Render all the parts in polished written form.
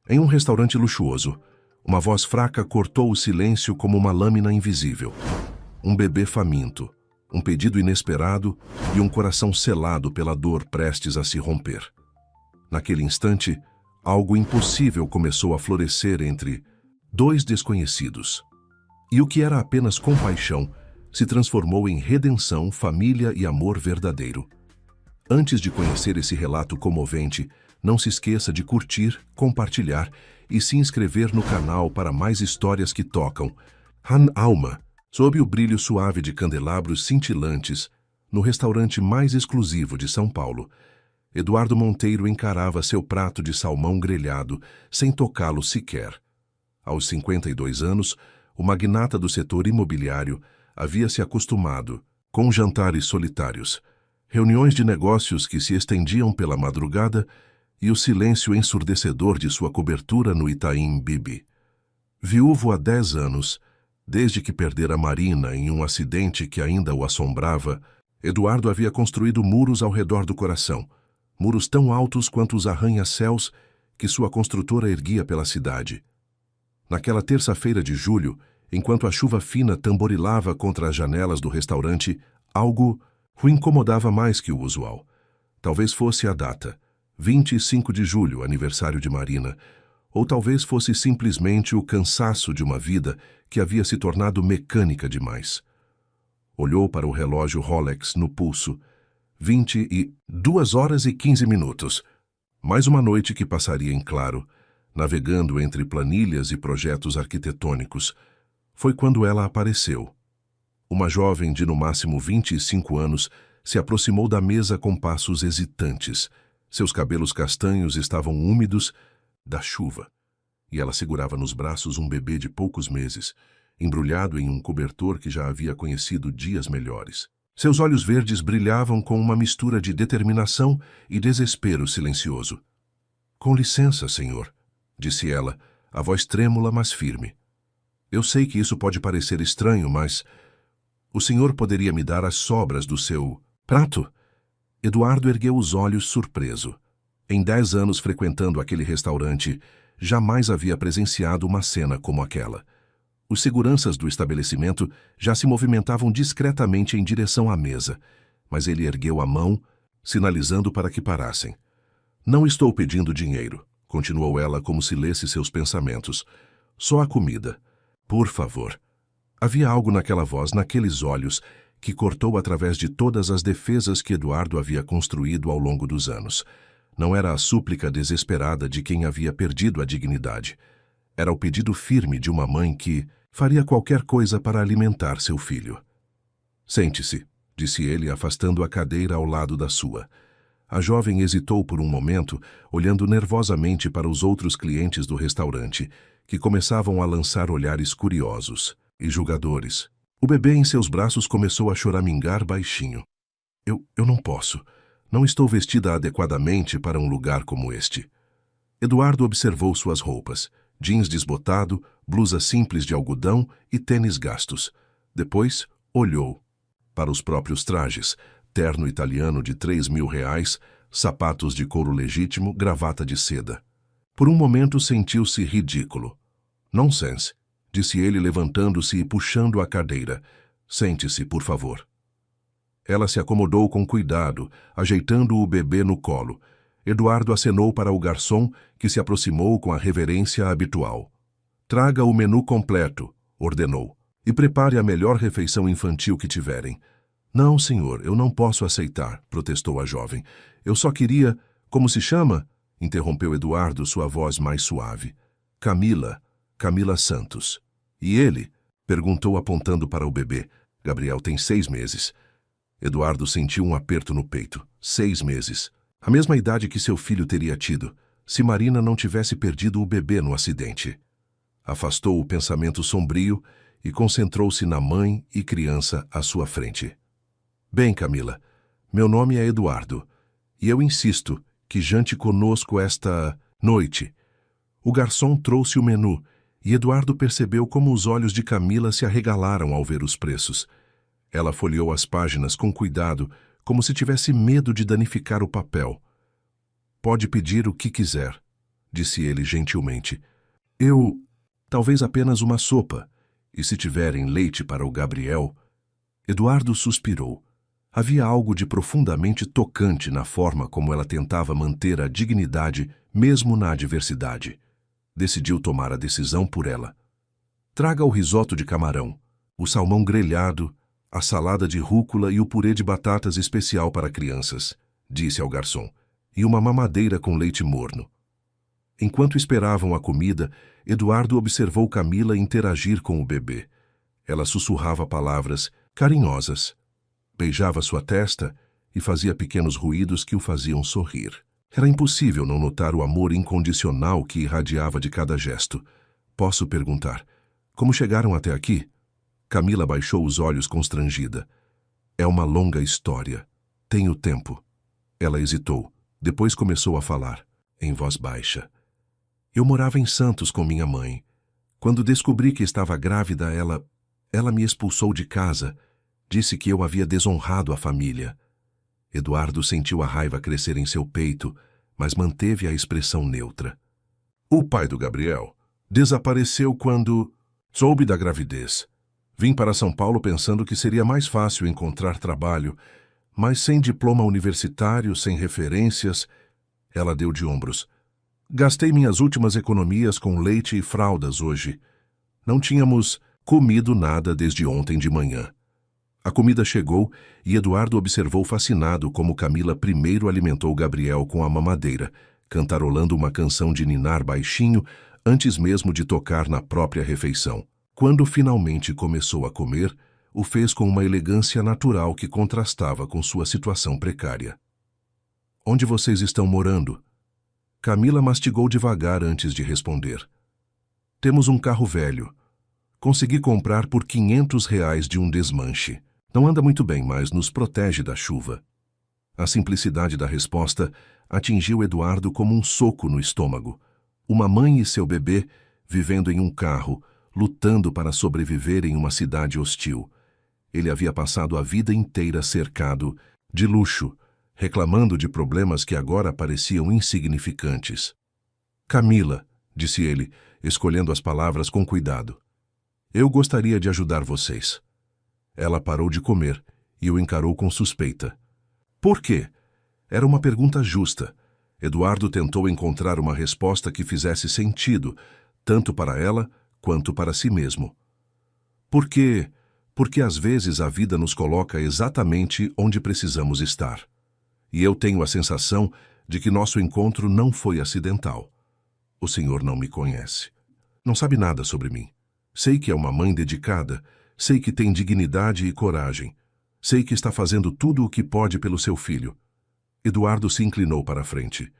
Em um restaurante luxuoso, uma voz fraca cortou o silêncio como uma lâmina invisível. Um bebê faminto, um pedido inesperado e um coração selado pela dor prestes a se romper. Naquele instante, algo impossível começou a florescer entre dois desconhecidos. E o que era apenas compaixão se transformou em redenção, família e amor verdadeiro. Antes de conhecer esse relato comovente, não se esqueça de curtir, compartilhar e se inscrever no canal para mais histórias que tocam alma, sob o brilho suave de candelabros cintilantes, no restaurante mais exclusivo de São Paulo. Eduardo Monteiro encarava seu prato de salmão grelhado, sem tocá-lo sequer. Aos 52 anos, o magnata do setor imobiliário havia se acostumado com jantares solitários, reuniões de negócios que se estendiam pela madrugada e o silêncio ensurdecedor de sua cobertura no Itaim Bibi. Viúvo há 10 anos, desde que perdera Marina em um acidente que ainda o assombrava, Eduardo havia construído muros ao redor do coração, muros tão altos quanto os arranha-céus que sua construtora erguia pela cidade. Naquela terça-feira de julho, enquanto a chuva fina tamborilava contra as janelas do restaurante, algo o incomodava mais que o usual. Talvez fosse a data, 25 de julho, aniversário de Marina, ou talvez fosse simplesmente o cansaço de uma vida que havia se tornado mecânica demais. Olhou para o relógio Rolex no pulso. 22 horas e 15 minutos. Mais uma noite que passaria em claro, navegando entre planilhas e projetos arquitetônicos. Foi quando ela apareceu. Uma jovem de no máximo 25 anos se aproximou da mesa com passos hesitantes. Seus cabelos castanhos estavam úmidos da chuva, e ela segurava nos braços um bebê de poucos meses, embrulhado em um cobertor que já havia conhecido dias melhores. Seus olhos verdes brilhavam com uma mistura de determinação e desespero silencioso. "Com licença, senhor", disse ela, a voz trêmula, mas firme. "Eu sei que isso pode parecer estranho, mas o senhor poderia me dar as sobras do seu prato?" Eduardo ergueu os olhos surpreso. Em 10 anos frequentando aquele restaurante, jamais havia presenciado uma cena como aquela. Os seguranças do estabelecimento já se movimentavam discretamente em direção à mesa, mas ele ergueu a mão, sinalizando para que parassem. "Não estou pedindo dinheiro", continuou ela como se lesse seus pensamentos. "Só a comida. Por favor." Havia algo naquela voz, naqueles olhos, que cortou através de todas as defesas que Eduardo havia construído ao longo dos anos. Não era a súplica desesperada de quem havia perdido a dignidade. Era o pedido firme de uma mãe que faria qualquer coisa para alimentar seu filho. "Sente-se", disse ele, afastando a cadeira ao lado da sua. A jovem hesitou por um momento, olhando nervosamente para os outros clientes do restaurante, que começavam a lançar olhares curiosos e julgadores. O bebê em seus braços começou a choramingar baixinho. Eu não posso. Não estou vestida adequadamente para um lugar como este." Eduardo observou suas roupas. Jeans desbotado, blusa simples de algodão e tênis gastos. Depois, olhou para os próprios trajes, terno italiano de R$ 3.000, sapatos de couro legítimo, gravata de seda. Por um momento sentiu-se ridículo. "Nonsense", disse ele levantando-se e puxando a cadeira. "Sente-se, por favor." Ela se acomodou com cuidado, ajeitando o bebê no colo. Eduardo acenou para o garçom, que se aproximou com a reverência habitual. "Traga o menu completo", ordenou, "e prepare a melhor refeição infantil que tiverem." "Não, senhor, eu não posso aceitar", protestou a jovem. "Eu só queria..." "Como se chama?", interrompeu Eduardo, sua voz mais suave. Camila Santos." "E ele?", perguntou apontando para o bebê. "Gabriel tem 6 meses." Eduardo sentiu um aperto no peito. 6 meses. A mesma idade que seu filho teria tido, se Marina não tivesse perdido o bebê no acidente. Afastou o pensamento sombrio e concentrou-se na mãe e criança à sua frente. "Bem, Camila, meu nome é Eduardo, e eu insisto que jante conosco esta noite." O garçom trouxe o menu, e Eduardo percebeu como os olhos de Camila se arregalaram ao ver os preços. Ela folheou as páginas com cuidado, como se tivesse medo de danificar o papel. "Pode pedir o que quiser", disse ele gentilmente. Eu... talvez apenas uma sopa. E se tiverem leite para o Gabriel... Eduardo suspirou. Havia algo de profundamente tocante na forma como ela tentava manter a dignidade mesmo na adversidade. Decidiu tomar a decisão por ela. Traga o risoto de camarão, o salmão grelhado, a salada de rúcula e o purê de batatas especial para crianças, disse ao garçom, e uma mamadeira com leite morno. Enquanto esperavam a comida, Eduardo observou Camila interagir com o bebê. Ela sussurrava palavras carinhosas, beijava sua testa e fazia pequenos ruídos que o faziam sorrir. Era impossível não notar o amor incondicional que irradiava de cada gesto. Posso perguntar, como chegaram até aqui? Camila baixou os olhos constrangida. É uma longa história. Tenho tempo. Ela hesitou. Depois começou a falar, em voz baixa. Eu morava em Santos com minha mãe. Quando descobri que estava grávida, ela me expulsou de casa. Disse que eu havia desonrado a família. Eduardo sentiu a raiva crescer em seu peito, mas manteve a expressão neutra. O pai do Gabriel desapareceu quando soube da gravidez. Vim para São Paulo pensando que seria mais fácil encontrar trabalho, mas sem diploma universitário, sem referências, ela deu de ombros. Gastei minhas últimas economias com leite e fraldas hoje. Não tínhamos comido nada desde ontem de manhã. A comida chegou e Eduardo observou fascinado como Camila primeiro alimentou Gabriel com a mamadeira, cantarolando uma canção de ninar baixinho antes mesmo de tocar na própria refeição. Quando finalmente começou a comer, o fez com uma elegância natural que contrastava com sua situação precária. Onde vocês estão morando? Camila mastigou devagar antes de responder. Temos um carro velho. Consegui comprar por R$ 500 de um desmanche. Não anda muito bem, mas nos protege da chuva. A simplicidade da resposta atingiu Eduardo como um soco no estômago. Uma mãe e seu bebê vivendo em um carro, lutando para sobreviver em uma cidade hostil. Ele havia passado a vida inteira cercado de luxo, reclamando de problemas que agora pareciam insignificantes. Camila, disse ele, escolhendo as palavras com cuidado. Eu gostaria de ajudar vocês. Ela parou de comer e o encarou com suspeita. Por quê? Era uma pergunta justa. Eduardo tentou encontrar uma resposta que fizesse sentido, tanto para ela quanto para si mesmo. Porque às vezes a vida nos coloca exatamente onde precisamos estar. E eu tenho a sensação de que nosso encontro não foi acidental. O senhor não me conhece. Não sabe nada sobre mim. Sei que é uma mãe dedicada, sei que tem dignidade e coragem. Sei que está fazendo tudo o que pode pelo seu filho. Eduardo se inclinou para a frente.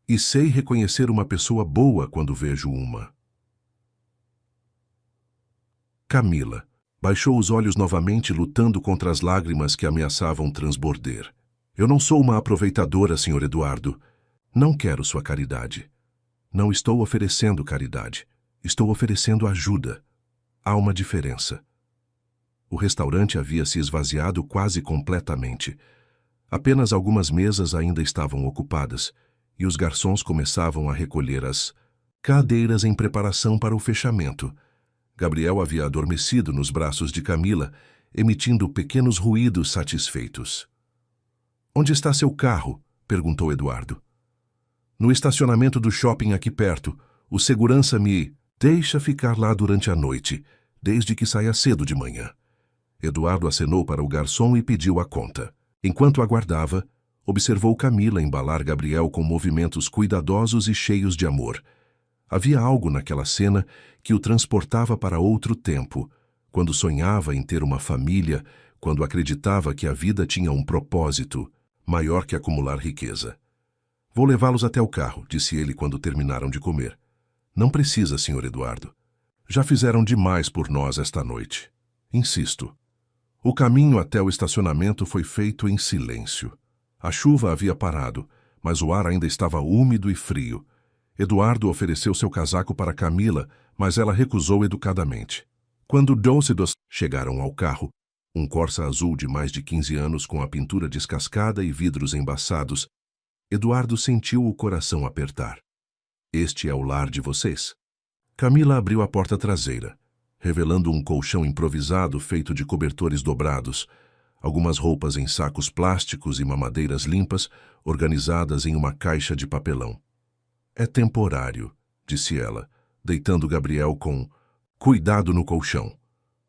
E sei reconhecer uma pessoa boa quando vejo uma. Camila baixou os olhos novamente, lutando contra as lágrimas que ameaçavam transborder. Eu não sou uma aproveitadora, Sr. Eduardo. Não quero sua caridade. Não estou oferecendo caridade. Estou oferecendo ajuda. Há uma diferença. O restaurante havia se esvaziado quase completamente. Apenas algumas mesas ainda estavam ocupadas, e os garçons começavam a recolher as cadeiras em preparação para o fechamento. Gabriel havia adormecido nos braços de Camila, emitindo pequenos ruídos satisfeitos. Onde está seu carro? Perguntou Eduardo. No estacionamento do shopping aqui perto. O segurança me deixa ficar lá durante a noite, desde que saia cedo de manhã. Eduardo acenou para o garçom e pediu a conta. Enquanto aguardava, observou Camila embalar Gabriel com movimentos cuidadosos e cheios de amor. Havia algo naquela cena que o transportava para outro tempo, quando sonhava em ter uma família, quando acreditava que a vida tinha um propósito maior que acumular riqueza. Vou levá-los até o carro, disse ele quando terminaram de comer. Não precisa, Sr. Eduardo. Já fizeram demais por nós esta noite. Insisto. O caminho até o estacionamento foi feito em silêncio. A chuva havia parado, mas o ar ainda estava úmido e frio. Eduardo ofereceu seu casaco para Camila, mas ela recusou educadamente. Quando Doce e Dos chegaram ao carro, um Corsa azul de mais de 15 anos com a pintura descascada e vidros embaçados, Eduardo sentiu o coração apertar. Este é o lar de vocês? Camila abriu a porta traseira, revelando um colchão improvisado feito de cobertores dobrados, algumas roupas em sacos plásticos e mamadeiras limpas, organizadas em uma caixa de papelão. É temporário, disse ela, deitando Gabriel com cuidado no colchão,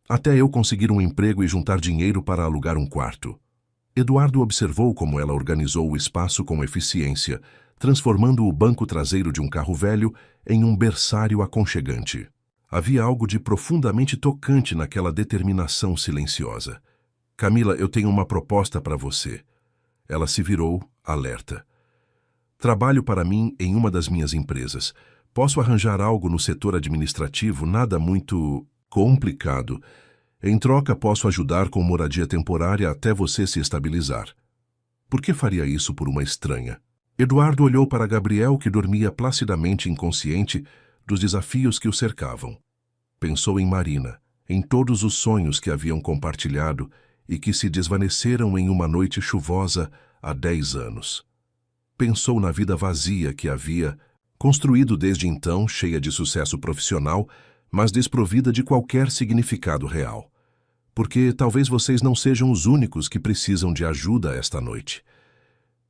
até eu conseguir um emprego e juntar dinheiro para alugar um quarto. Eduardo observou como ela organizou o espaço com eficiência, transformando o banco traseiro de um carro velho em um berçário aconchegante. Havia algo de profundamente tocante naquela determinação silenciosa. Camila, eu tenho uma proposta para você. Ela se virou, alerta. Trabalho para mim em uma das minhas empresas. Posso arranjar algo no setor administrativo, nada muito complicado. Em troca, posso ajudar com moradia temporária até você se estabilizar. Por que faria isso por uma estranha? Eduardo olhou para Gabriel, que dormia placidamente inconsciente dos desafios que o cercavam. Pensou em Marina, em todos os sonhos que haviam compartilhado e que se desvaneceram em uma noite chuvosa há 10 anos. Pensou na vida vazia que havia construído desde então, cheia de sucesso profissional, mas desprovida de qualquer significado real. Porque talvez vocês não sejam os únicos que precisam de ajuda esta noite.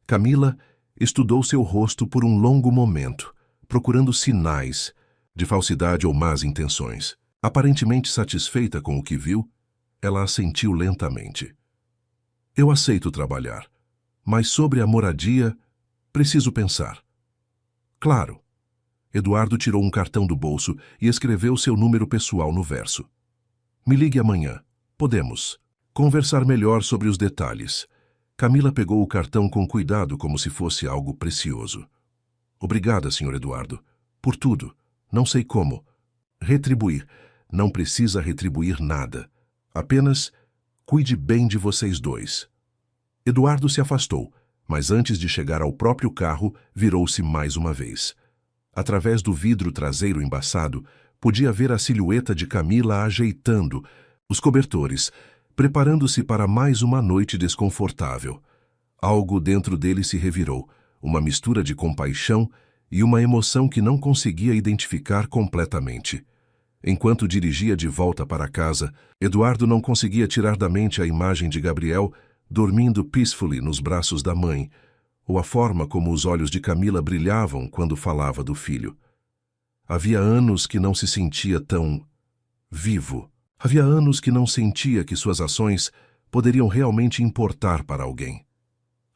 Camila estudou seu rosto por um longo momento, procurando sinais de falsidade ou más intenções. Aparentemente satisfeita com o que viu, ela assentiu lentamente. Eu aceito trabalhar, mas sobre a moradia, preciso pensar. Claro. Eduardo tirou um cartão do bolso e escreveu seu número pessoal no verso. Me ligue amanhã. Podemos conversar melhor sobre os detalhes. Camila pegou o cartão com cuidado como se fosse algo precioso. Obrigada, Sr. Eduardo. Por tudo. Não sei como. Retribuir. Não precisa retribuir nada. Apenas cuide bem de vocês dois. Eduardo se afastou, mas antes de chegar ao próprio carro, virou-se mais uma vez. Através do vidro traseiro embaçado, podia ver a silhueta de Camila ajeitando os cobertores, preparando-se para mais uma noite desconfortável. Algo dentro dele se revirou, uma mistura de compaixão e uma emoção que não conseguia identificar completamente. Enquanto dirigia de volta para casa, Eduardo não conseguia tirar da mente a imagem de Gabriel dormindo peacefully nos braços da mãe, ou a forma como os olhos de Camila brilhavam quando falava do filho. Havia anos que não se sentia tão vivo. Havia anos que não sentia que suas ações poderiam realmente importar para alguém.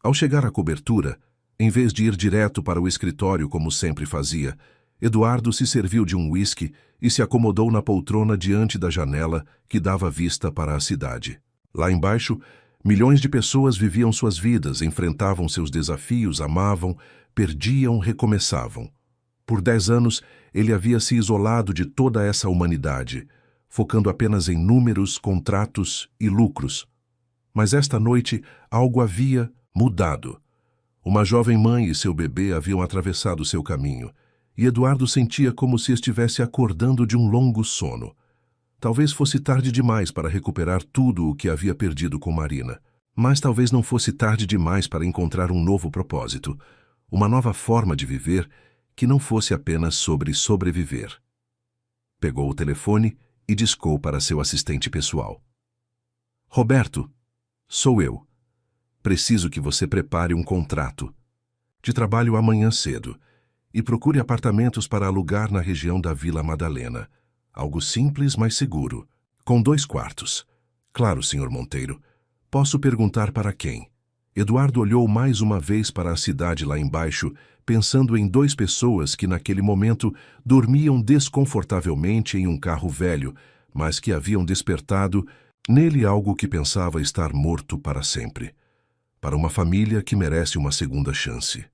Ao chegar à cobertura, em vez de ir direto para o escritório como sempre fazia, Eduardo se serviu de um uísque e se acomodou na poltrona diante da janela que dava vista para a cidade. Lá embaixo, milhões de pessoas viviam suas vidas, enfrentavam seus desafios, amavam, perdiam, recomeçavam. Por 10 anos, ele havia se isolado de toda essa humanidade, focando apenas em números, contratos e lucros. Mas esta noite, algo havia mudado. Uma jovem mãe e seu bebê haviam atravessado seu caminho, e Eduardo sentia como se estivesse acordando de um longo sono. Talvez fosse tarde demais para recuperar tudo o que havia perdido com Marina, mas talvez não fosse tarde demais para encontrar um novo propósito, uma nova forma de viver que não fosse apenas sobre sobreviver. Pegou o telefone e discou para seu assistente pessoal. Roberto, sou eu. Preciso que você prepare um contrato de trabalho amanhã cedo e procure apartamentos para alugar na região da Vila Madalena. Algo simples, mas seguro, com 2 quartos. Claro, Sr. Monteiro. Posso perguntar para quem? Eduardo olhou mais uma vez para a cidade lá embaixo, pensando em 2 pessoas que naquele momento dormiam desconfortavelmente em um carro velho, mas que haviam despertado nele algo que pensava estar morto para sempre. Para uma família que merece uma segunda chance.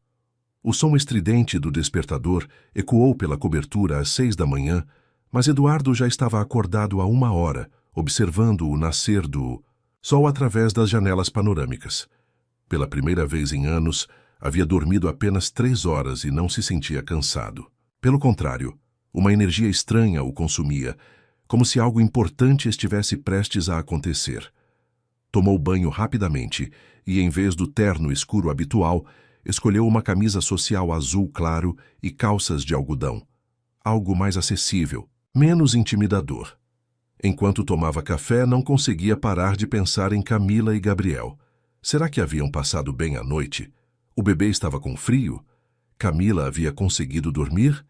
O som estridente do despertador ecoou pela cobertura às 6 da manhã, mas Eduardo já estava acordado há 1 hora, observando o nascer do sol através das janelas panorâmicas. Pela primeira vez em anos, havia dormido apenas 3 horas e não se sentia cansado. Pelo contrário, uma energia estranha o consumia, como se algo importante estivesse prestes a acontecer. Tomou banho rapidamente e, em vez do terno escuro habitual, Escolheu uma camisa social azul claro e calças de algodão. Algo mais acessível, menos intimidador. Enquanto tomava café, não conseguia parar de pensar em Camila e Gabriel. Será que haviam passado bem a noite? O bebê estava com frio? Camila havia conseguido dormir?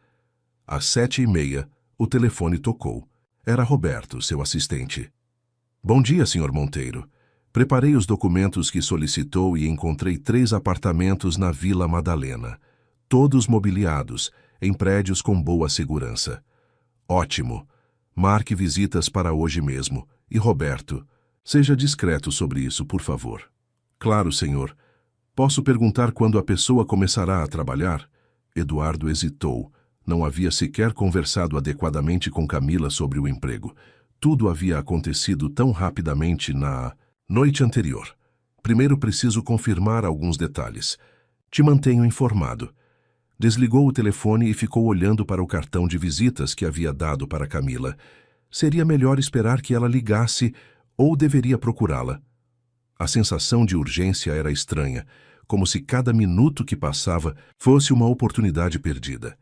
Às 7h30, o telefone tocou. Era Roberto, seu assistente. Bom dia, Sr. Monteiro. Preparei os documentos que solicitou e encontrei 3 apartamentos na Vila Madalena. Todos mobiliados, em prédios com boa segurança. Ótimo. Marque visitas para hoje mesmo. E Roberto, seja discreto sobre isso, por favor. Claro, senhor. Posso perguntar quando a pessoa começará a trabalhar? Eduardo hesitou. Não havia sequer conversado adequadamente com Camila sobre o emprego. Tudo havia acontecido tão rapidamente na noite anterior. Primeiro preciso confirmar alguns detalhes. Te mantenho informado. Desligou o telefone e ficou olhando para o cartão de visitas que havia dado para Camila. Seria melhor esperar que ela ligasse ou deveria procurá-la? A sensação de urgência era estranha, como se cada minuto que passava fosse uma oportunidade perdida.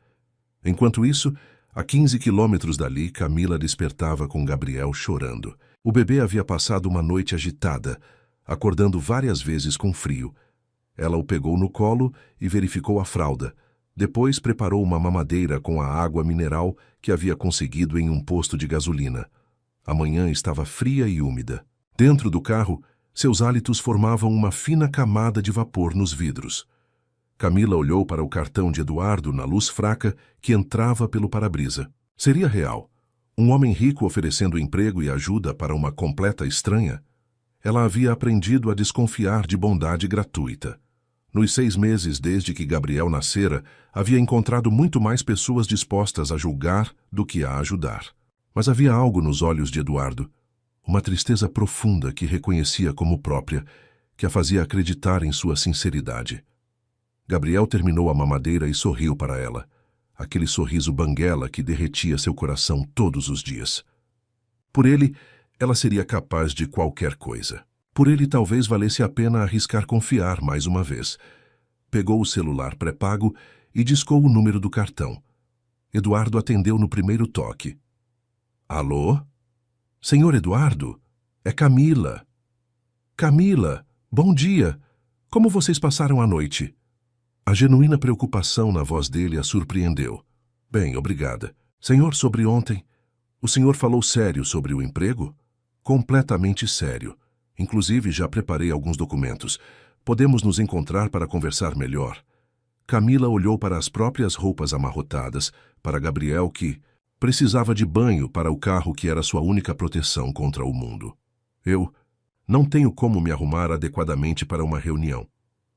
Enquanto isso, a 15 quilômetros dali, Camila despertava com Gabriel chorando. O bebê havia passado uma noite agitada, acordando várias vezes com frio. Ela o pegou no colo e verificou a fralda. Depois preparou uma mamadeira com a água mineral que havia conseguido em um posto de gasolina. A manhã estava fria e úmida. Dentro do carro, seus hálitos formavam uma fina camada de vapor nos vidros. Camila olhou para o cartão de Eduardo na luz fraca que entrava pelo para-brisa. Seria real. Um homem rico oferecendo emprego e ajuda para uma completa estranha? Ela havia aprendido a desconfiar de bondade gratuita. Nos 6 meses desde que Gabriel nascera, havia encontrado muito mais pessoas dispostas a julgar do que a ajudar. Mas havia algo nos olhos de Eduardo, uma tristeza profunda que reconhecia como própria, que a fazia acreditar em sua sinceridade. Gabriel terminou a mamadeira e sorriu para ela. Aquele sorriso banguela que derretia seu coração todos os dias. Por ele, ela seria capaz de qualquer coisa. Por ele, talvez valesse a pena arriscar confiar mais uma vez. Pegou o celular pré-pago e discou o número do cartão. Eduardo atendeu no primeiro toque. Alô? Senhor Eduardo? É Camila. Camila, bom dia. Como vocês passaram a noite? A genuína preocupação na voz dele a surpreendeu. Bem, obrigada. Senhor, sobre ontem, o senhor falou sério sobre o emprego? Completamente sério. Inclusive, já preparei alguns documentos. Podemos nos encontrar para conversar melhor. Camila olhou para as próprias roupas amarrotadas, para Gabriel que precisava de banho para o carro que era sua única proteção contra o mundo. Eu não tenho como me arrumar adequadamente para uma reunião.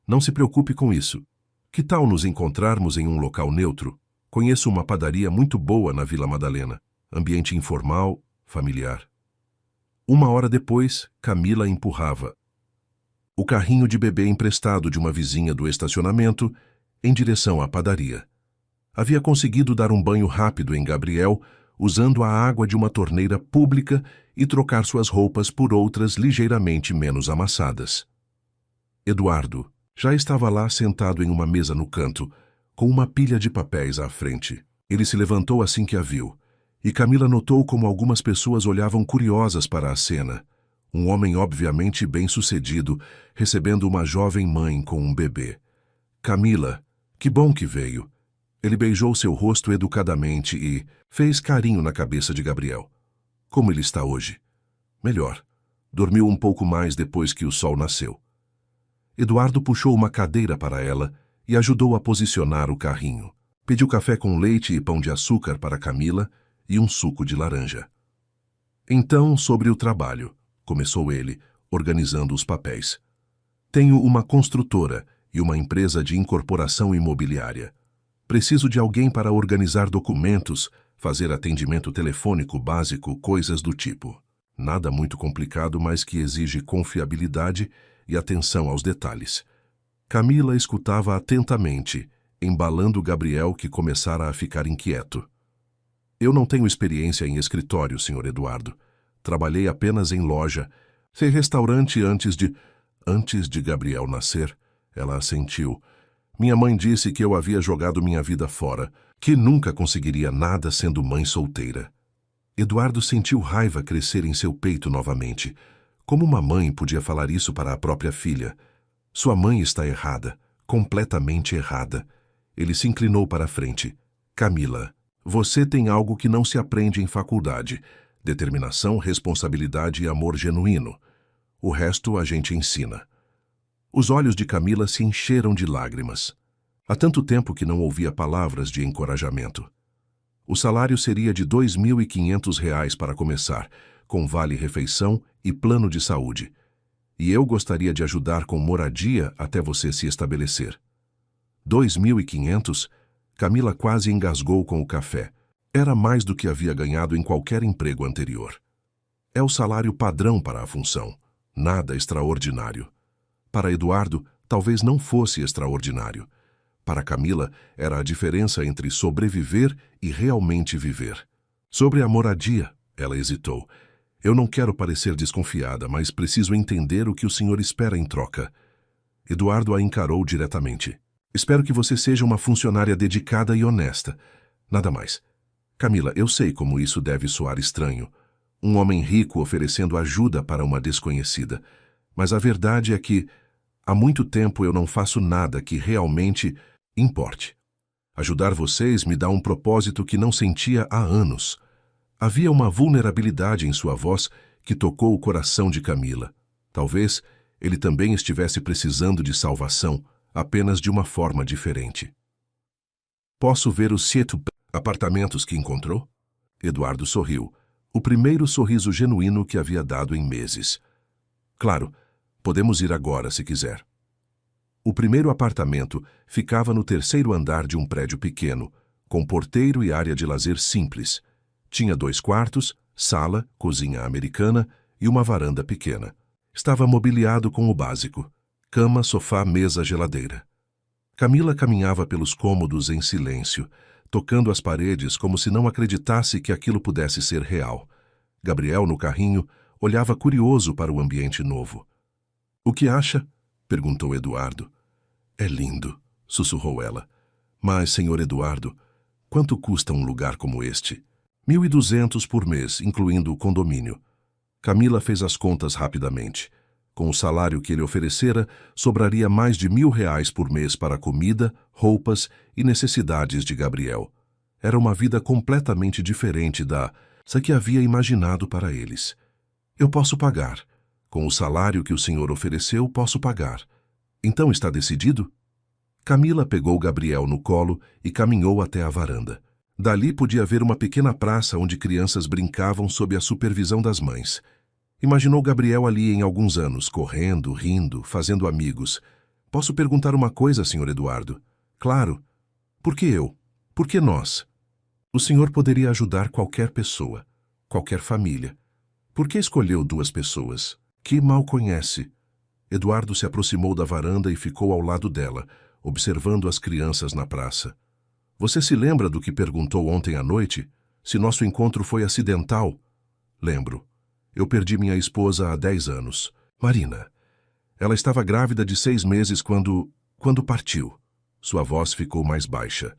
Não se preocupe com isso. Que tal nos encontrarmos em um local neutro? Conheço uma padaria muito boa na Vila Madalena. Ambiente informal, familiar. 1 hora depois, Camila empurrava o carrinho de bebê emprestado de uma vizinha do estacionamento em direção à padaria. Havia conseguido dar um banho rápido em Gabriel, usando a água de uma torneira pública e trocar suas roupas por outras ligeiramente menos amassadas. Eduardo já estava lá sentado em uma mesa no canto, com uma pilha de papéis à frente. Ele se levantou assim que a viu, e Camila notou como algumas pessoas olhavam curiosas para a cena. Um homem obviamente bem-sucedido, recebendo uma jovem mãe com um bebê. Camila, que bom que veio. Ele beijou seu rosto educadamente e fez carinho na cabeça de Gabriel. Como ele está hoje? Melhor. Dormiu um pouco mais depois que o sol nasceu. Eduardo puxou uma cadeira para ela e ajudou a posicionar o carrinho. Pediu café com leite e pão de açúcar para Camila e um suco de laranja. Então, sobre o trabalho, começou ele, organizando os papéis. Tenho uma construtora e uma empresa de incorporação imobiliária. Preciso de alguém para organizar documentos, fazer atendimento telefônico básico, coisas do tipo. Nada muito complicado, mas que exige confiabilidade e atenção aos detalhes. Camila escutava atentamente, embalando Gabriel, que começara a ficar inquieto. Eu não tenho experiência em escritório, Sr. Eduardo. Trabalhei apenas em loja. Sei restaurante antes de Gabriel nascer. Ela assentiu. Minha mãe disse que eu havia jogado minha vida fora, que nunca conseguiria nada sendo mãe solteira. Eduardo sentiu raiva crescer em seu peito novamente. Como uma mãe podia falar isso para a própria filha? Sua mãe está errada, completamente errada. Ele se inclinou para a frente. Camila, você tem algo que não se aprende em faculdade. Determinação, responsabilidade e amor genuíno. O resto a gente ensina. Os olhos de Camila se encheram de lágrimas. Há tanto tempo que não ouvia palavras de encorajamento. O salário seria de R$ 2.500 para começar, com vale-refeição e plano de saúde. E eu gostaria de ajudar com moradia até você se estabelecer. R$ 2.500? Camila quase engasgou com o café. Era mais do que havia ganhado em qualquer emprego anterior. É o salário padrão para a função. Nada extraordinário. Para Eduardo, talvez não fosse extraordinário. Para Camila, era a diferença entre sobreviver e realmente viver. Sobre a moradia, ela hesitou. Eu não quero parecer desconfiada, mas preciso entender o que o senhor espera em troca. Eduardo a encarou diretamente. Espero que você seja uma funcionária dedicada e honesta. Nada mais. Camila, eu sei como isso deve soar estranho. Um homem rico oferecendo ajuda para uma desconhecida. Mas a verdade é que, há muito tempo eu não faço nada que realmente importe. Ajudar vocês me dá um propósito que não sentia há anos. Havia uma vulnerabilidade em sua voz que tocou o coração de Camila. Talvez ele também estivesse precisando de salvação, apenas de uma forma diferente. Posso ver os 7 apartamentos que encontrou? Eduardo sorriu, o primeiro sorriso genuíno que havia dado em meses. Claro, podemos ir agora se quiser. O primeiro apartamento ficava no 3º andar de um prédio pequeno, com porteiro e área de lazer simples. Tinha 2 quartos, sala, cozinha americana e uma varanda pequena. Estava mobiliado com o básico: cama, sofá, mesa, geladeira. Camila caminhava pelos cômodos em silêncio, tocando as paredes como se não acreditasse que aquilo pudesse ser real. Gabriel, no carrinho, olhava curioso para o ambiente novo. O que acha? Perguntou Eduardo. É lindo, sussurrou ela. Mas, senhor Eduardo, quanto custa um lugar como este? 1.200 por mês, incluindo o condomínio. Camila fez as contas rapidamente. Com o salário que ele oferecera, sobraria mais de R$ 1.000 por mês para comida, roupas e necessidades de Gabriel. Era uma vida completamente diferente da que havia imaginado para eles. Eu posso pagar. Com o salário que o senhor ofereceu, posso pagar. Então está decidido? Camila pegou Gabriel no colo e caminhou até a varanda. Dali podia ver uma pequena praça onde crianças brincavam sob a supervisão das mães. Imaginou Gabriel ali em alguns anos, correndo, rindo, fazendo amigos. Posso perguntar uma coisa, senhor Eduardo? Claro. Por que eu? Por que nós? O senhor poderia ajudar qualquer pessoa, qualquer família. Por que escolheu 2 pessoas? Que mal conhece. Eduardo se aproximou da varanda e ficou ao lado dela, observando as crianças na praça. Você se lembra do que perguntou ontem à noite? Se nosso encontro foi acidental? Lembro. Eu perdi minha esposa há 10 anos. Marina. Ela estava grávida de 6 meses quando partiu. Sua voz ficou mais baixa.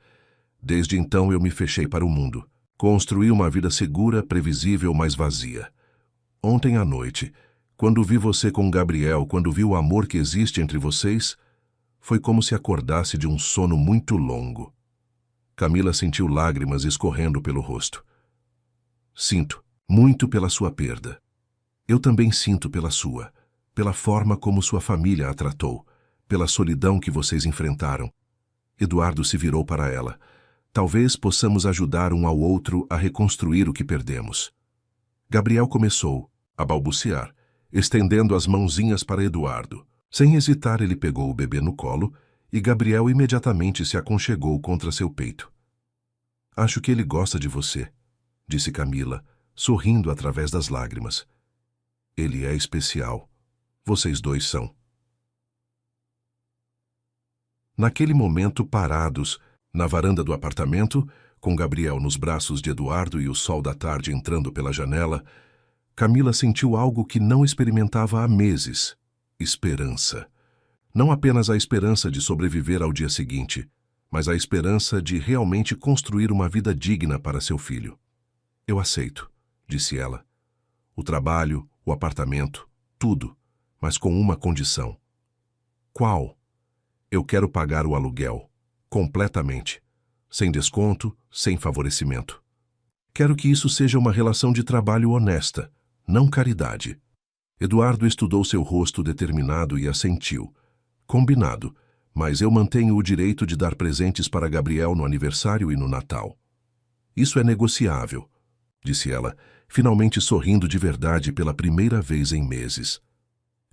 Desde então eu me fechei para o mundo. Construí uma vida segura, previsível, mas vazia. Ontem à noite, quando vi você com Gabriel, quando vi o amor que existe entre vocês, foi como se acordasse de um sono muito longo. Camila sentiu lágrimas escorrendo pelo rosto. Sinto muito pela sua perda. Eu também sinto pela sua, pela forma como sua família a tratou, pela solidão que vocês enfrentaram. Eduardo se virou para ela. Talvez possamos ajudar um ao outro a reconstruir o que perdemos. Gabriel começou a balbuciar, estendendo as mãozinhas para Eduardo. Sem hesitar, ele pegou o bebê no colo e Gabriel imediatamente se aconchegou contra seu peito. Acho que ele gosta de você, disse Camila, sorrindo através das lágrimas. Ele é especial. Vocês 2 são. Naquele momento, parados, na varanda do apartamento, com Gabriel nos braços de Eduardo e o sol da tarde entrando pela janela, Camila sentiu algo que não experimentava há meses: esperança. Não apenas a esperança de sobreviver ao dia seguinte, mas a esperança de realmente construir uma vida digna para seu filho. Eu aceito, disse ela. O trabalho, o apartamento, tudo, mas com uma condição. Qual? Eu quero pagar o aluguel, completamente, sem desconto, sem favorecimento. Quero que isso seja uma relação de trabalho honesta, não caridade. Eduardo estudou seu rosto determinado e assentiu. Combinado, mas eu mantenho o direito de dar presentes para Gabriel no aniversário e no Natal. Isso é negociável, disse ela, finalmente sorrindo de verdade pela primeira vez em meses.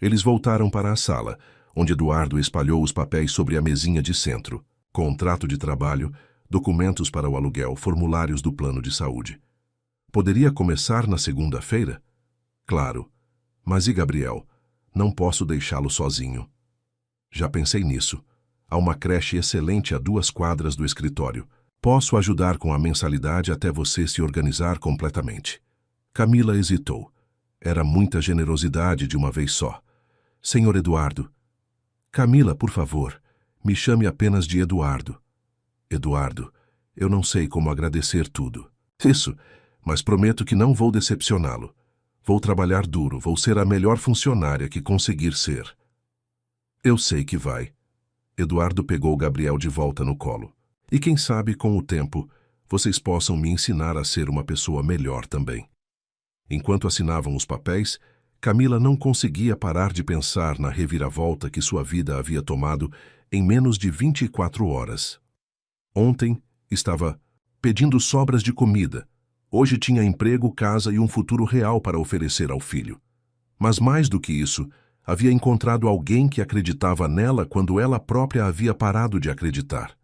Eles voltaram para a sala, onde Eduardo espalhou os papéis sobre a mesinha de centro. Contrato de trabalho, documentos para o aluguel, formulários do plano de saúde. Poderia começar na segunda-feira? Claro. Mas e Gabriel? Não posso deixá-lo sozinho. Já pensei nisso. Há uma creche excelente a 2 quadras do escritório. Posso ajudar com a mensalidade até você se organizar completamente. Camila hesitou. Era muita generosidade de uma vez só. Senhor Eduardo. Camila, por favor, me chame apenas de Eduardo. Eduardo, eu não sei como agradecer tudo. Isso, mas prometo que não vou decepcioná-lo. Vou trabalhar duro, vou ser a melhor funcionária que conseguir ser. Eu sei que vai. Eduardo pegou Gabriel de volta no colo. E quem sabe, com o tempo, vocês possam me ensinar a ser uma pessoa melhor também. Enquanto assinavam os papéis, Camila não conseguia parar de pensar na reviravolta que sua vida havia tomado em menos de 24 horas. Ontem estava pedindo sobras de comida. Hoje tinha emprego, casa e um futuro real para oferecer ao filho. Mas mais do que isso, havia encontrado alguém que acreditava nela quando ela própria havia parado de acreditar.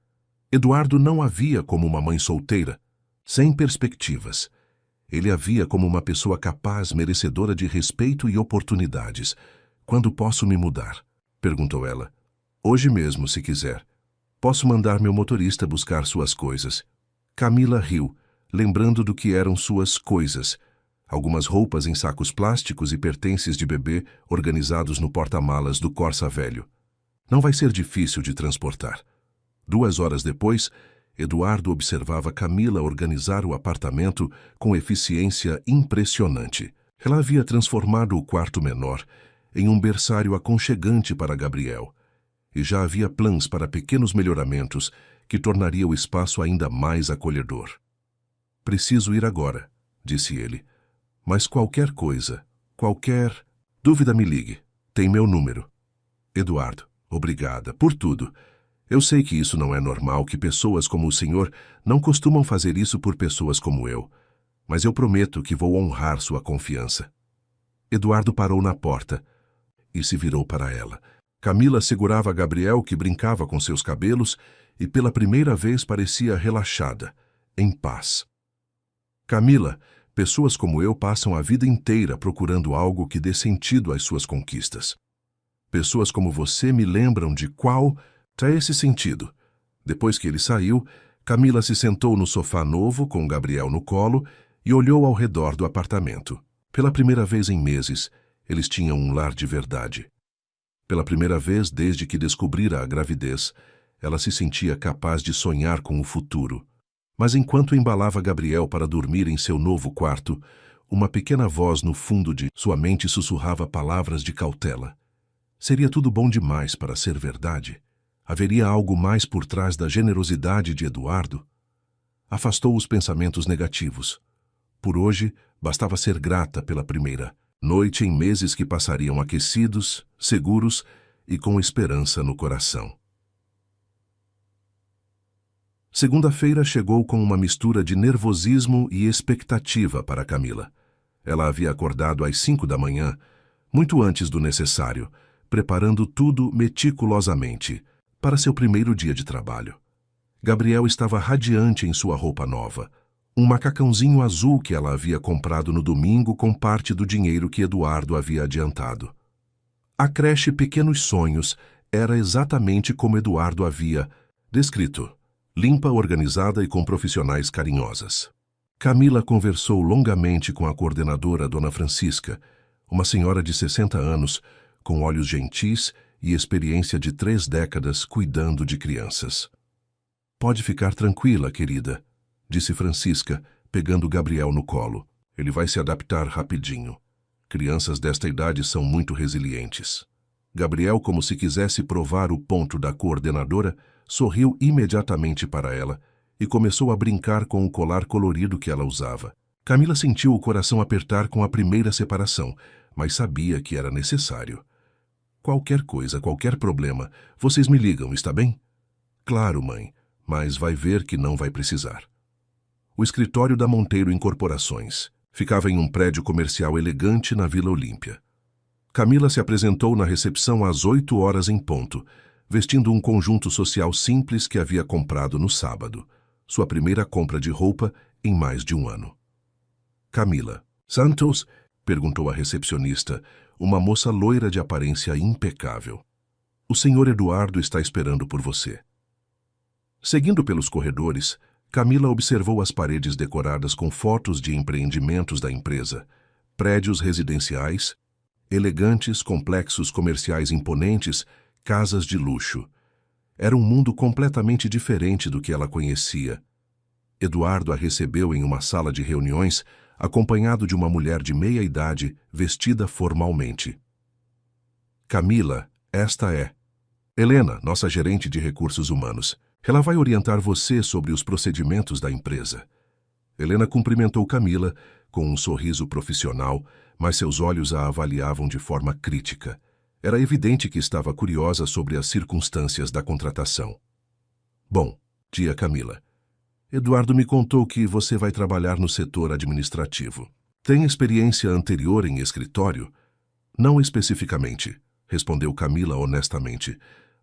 Eduardo não a via como uma mãe solteira, sem perspectivas. Ele a via como uma pessoa capaz, merecedora de respeito e oportunidades. Quando posso me mudar? Perguntou ela. Hoje mesmo, se quiser. Posso mandar meu motorista buscar suas coisas. Camila riu, lembrando do que eram suas coisas. Algumas roupas em sacos plásticos e pertences de bebê organizados no porta-malas do Corsa velho. Não vai ser difícil de transportar. 2 horas depois, Eduardo observava Camila organizar o apartamento com eficiência impressionante. Ela havia transformado o quarto menor em um berçário aconchegante para Gabriel, e já havia planos para pequenos melhoramentos que tornaria o espaço ainda mais acolhedor. Preciso ir agora, disse ele. Mas qualquer coisa, qualquer dúvida me ligue. Tem meu número. Eduardo, obrigada por tudo. Eu sei que isso não é normal, que pessoas como o senhor não costumam fazer isso por pessoas como eu, mas eu prometo que vou honrar sua confiança. Eduardo parou na porta e se virou para ela. Camila segurava Gabriel, que brincava com seus cabelos, e pela primeira vez parecia relaxada, em paz. Camila, pessoas como eu passam a vida inteira procurando algo que dê sentido às suas conquistas. Pessoas como você me lembram de qual é esse sentido. Depois que ele saiu, Camila se sentou no sofá novo com Gabriel no colo e olhou ao redor do apartamento. Pela primeira vez em meses, eles tinham um lar de verdade. Pela primeira vez desde que descobrira a gravidez, ela se sentia capaz de sonhar com o futuro. Mas enquanto embalava Gabriel para dormir em seu novo quarto, uma pequena voz no fundo de sua mente sussurrava palavras de cautela. Seria tudo bom demais para ser verdade? Haveria algo mais por trás da generosidade de Eduardo? Afastou os pensamentos negativos. Por hoje, bastava ser grata pela primeira noite em meses que passariam aquecidos, seguros e com esperança no coração. Segunda-feira chegou com uma mistura de nervosismo e expectativa para Camila. Ela havia acordado às 5 da manhã, muito antes do necessário, preparando tudo meticulosamente para seu primeiro dia de trabalho. Gabriel estava radiante em sua roupa nova, um macacãozinho azul que ela havia comprado no domingo com parte do dinheiro que Eduardo havia adiantado. A creche Pequenos Sonhos era exatamente como Eduardo havia descrito, limpa, organizada e com profissionais carinhosas. Camila conversou longamente com a coordenadora, Dona Francisca, uma senhora de 60 anos, com olhos gentis e experiência de 3 décadas cuidando de crianças. Pode ficar tranquila, querida, disse Francisca, pegando Gabriel no colo. Ele vai se adaptar rapidinho. Crianças desta idade são muito resilientes. Gabriel, como se quisesse provar o ponto da coordenadora, sorriu imediatamente para ela e começou a brincar com o colar colorido que ela usava. Camila sentiu o coração apertar com a primeira separação, mas sabia que era necessário. Qualquer coisa, qualquer problema, vocês me ligam, está bem? Claro, mãe, mas vai ver que não vai precisar. O escritório da Monteiro Incorporações ficava em um prédio comercial elegante na Vila Olímpia. Camila se apresentou na recepção às 8 horas em ponto, vestindo um conjunto social simples que havia comprado no sábado, sua primeira compra de roupa em mais de um ano. Camila. Santos? Perguntou a recepcionista, uma moça loira de aparência impecável. O senhor Eduardo está esperando por você. Seguindo pelos corredores, Camila observou as paredes decoradas com fotos de empreendimentos da empresa, prédios residenciais, elegantes complexos comerciais imponentes, casas de luxo. Era um mundo completamente diferente do que ela conhecia. Eduardo a recebeu em uma sala de reuniões, acompanhado de uma mulher de meia idade, vestida formalmente. Camila, esta é Helena, nossa gerente de recursos humanos. Ela vai orientar você sobre os procedimentos da empresa. Helena cumprimentou Camila com um sorriso profissional, mas seus olhos a avaliavam de forma crítica. Era evidente que estava curiosa sobre as circunstâncias da contratação. Bom, tia Camila, Eduardo me contou que você vai trabalhar no setor administrativo. Tem experiência anterior em escritório? Não especificamente, respondeu Camila honestamente,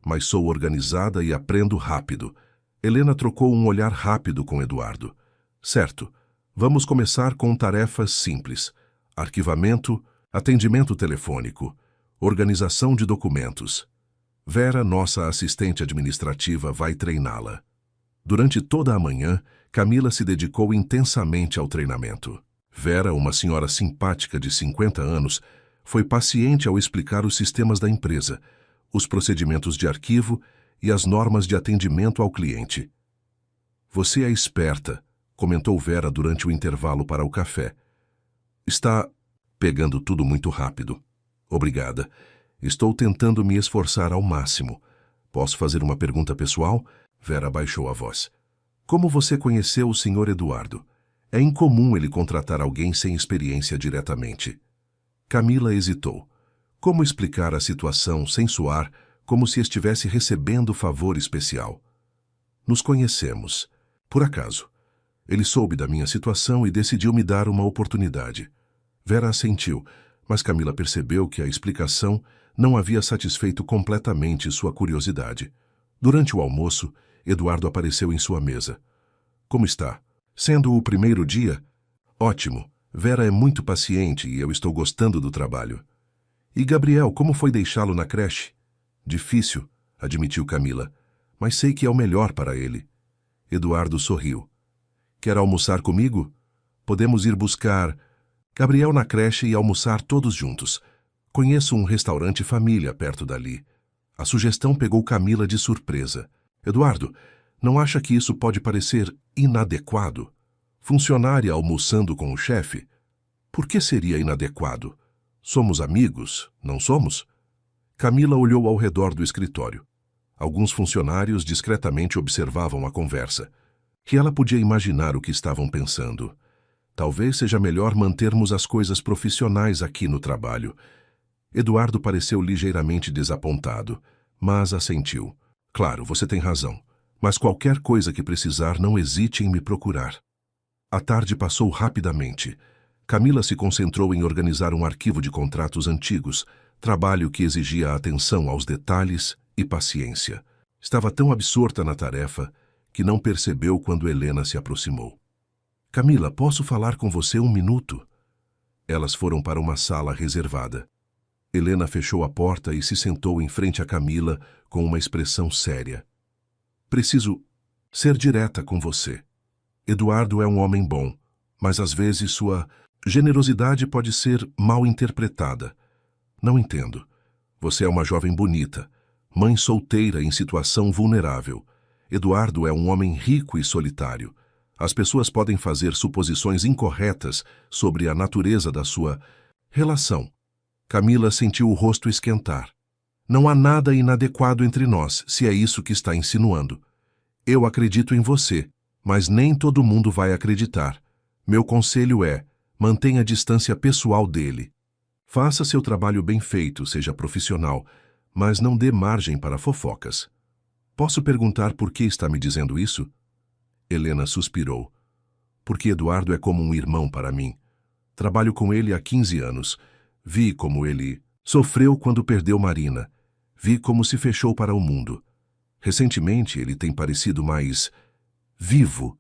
mas sou organizada e aprendo rápido. Helena trocou um olhar rápido com Eduardo. Certo, vamos começar com tarefas simples. Arquivamento, atendimento telefônico, organização de documentos. Vera, nossa assistente administrativa, vai treiná-la. Durante toda a manhã, Camila se dedicou intensamente ao treinamento. Vera, uma senhora simpática de 50 anos, foi paciente ao explicar os sistemas da empresa, os procedimentos de arquivo e as normas de atendimento ao cliente. Você é esperta, comentou Vera durante o intervalo para o café. Está pegando tudo muito rápido. Obrigada. Estou tentando me esforçar ao máximo. Posso fazer uma pergunta pessoal? Vera baixou a voz. Como você conheceu o Sr. Eduardo? É incomum ele contratar alguém sem experiência diretamente. Camila hesitou. Como explicar a situação sem soar como se estivesse recebendo favor especial? Nos conhecemos. Por acaso. Ele soube da minha situação e decidiu me dar uma oportunidade. Vera assentiu, mas Camila percebeu que a explicação não havia satisfeito completamente sua curiosidade. Durante o almoço, Eduardo apareceu em sua mesa. Como está? Sendo o primeiro dia? Ótimo. Vera é muito paciente e eu estou gostando do trabalho. E Gabriel, como foi deixá-lo na creche? Difícil, admitiu Camila, mas sei que é o melhor para ele. Eduardo sorriu. Quer almoçar comigo? Podemos ir buscar Gabriel na creche e almoçar todos juntos. Conheço um restaurante família perto dali. A sugestão pegou Camila de surpresa. Eduardo, não acha que isso pode parecer inadequado? Funcionária almoçando com o chefe? Por que seria inadequado? Somos amigos, não somos? Camila olhou ao redor do escritório. Alguns funcionários discretamente observavam a conversa. Que ela podia imaginar o que estavam pensando. Talvez seja melhor mantermos as coisas profissionais aqui no trabalho. Eduardo pareceu ligeiramente desapontado, mas assentiu. Claro, você tem razão. Mas qualquer coisa que precisar, não hesite em me procurar. A tarde passou rapidamente. Camila se concentrou em organizar um arquivo de contratos antigos, trabalho que exigia atenção aos detalhes e paciência. Estava tão absorta na tarefa que não percebeu quando Helena se aproximou. Camila, posso falar com você um minuto? Elas foram para uma sala reservada. Helena fechou a porta e se sentou em frente a Camila com uma expressão séria. Preciso ser direta com você. Eduardo é um homem bom, mas às vezes sua generosidade pode ser mal interpretada. Não entendo. Você é uma jovem bonita. Mãe solteira em situação vulnerável. Eduardo é um homem rico e solitário. As pessoas podem fazer suposições incorretas sobre a natureza da sua relação. Camila sentiu o rosto esquentar. Não há nada inadequado entre nós, se é isso que está insinuando. Eu acredito em você, mas nem todo mundo vai acreditar. Meu conselho é, mantenha a distância pessoal dele. Faça seu trabalho bem feito, seja profissional, mas não dê margem para fofocas. Posso perguntar por que está me dizendo isso? Helena suspirou. Porque Eduardo é como um irmão para mim. Trabalho com ele há 15 anos. Vi como ele sofreu quando perdeu Marina. Vi como se fechou para o mundo. Recentemente ele tem parecido mais vivo.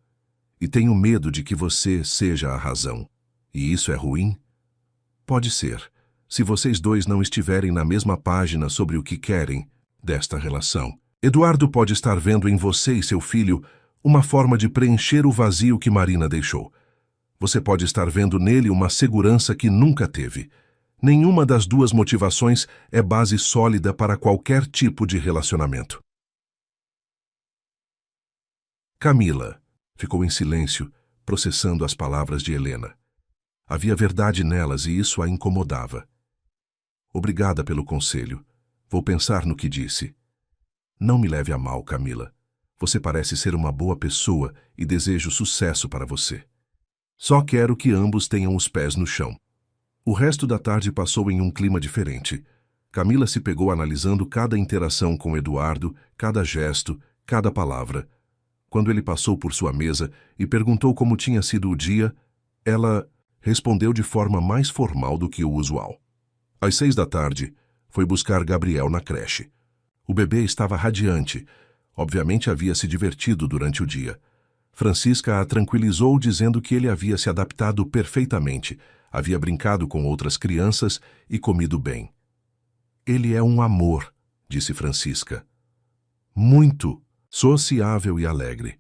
E tenho medo de que você seja a razão. E isso é ruim? Pode ser, se vocês dois não estiverem na mesma página sobre o que querem desta relação. Eduardo pode estar vendo em você e seu filho uma forma de preencher o vazio que Marina deixou. Você pode estar vendo nele uma segurança que nunca teve. Nenhuma das duas motivações é base sólida para qualquer tipo de relacionamento. Camila ficou em silêncio, processando as palavras de Helena. Havia verdade nelas e isso a incomodava. Obrigada pelo conselho. Vou pensar no que disse. Não me leve a mal, Camila. Você parece ser uma boa pessoa e desejo sucesso para você. Só quero que ambos tenham os pés no chão. O resto da tarde passou em um clima diferente. Camila se pegou analisando cada interação com Eduardo, cada gesto, cada palavra. Quando ele passou por sua mesa e perguntou como tinha sido o dia, ela respondeu de forma mais formal do que o usual. Às 6 da tarde, foi buscar Gabriel na creche. O bebê estava radiante. Obviamente havia se divertido durante o dia. Francisca a tranquilizou dizendo que ele havia se adaptado perfeitamente, havia brincado com outras crianças e comido bem. Ele é um amor, disse Francisca. Muito sociável e alegre.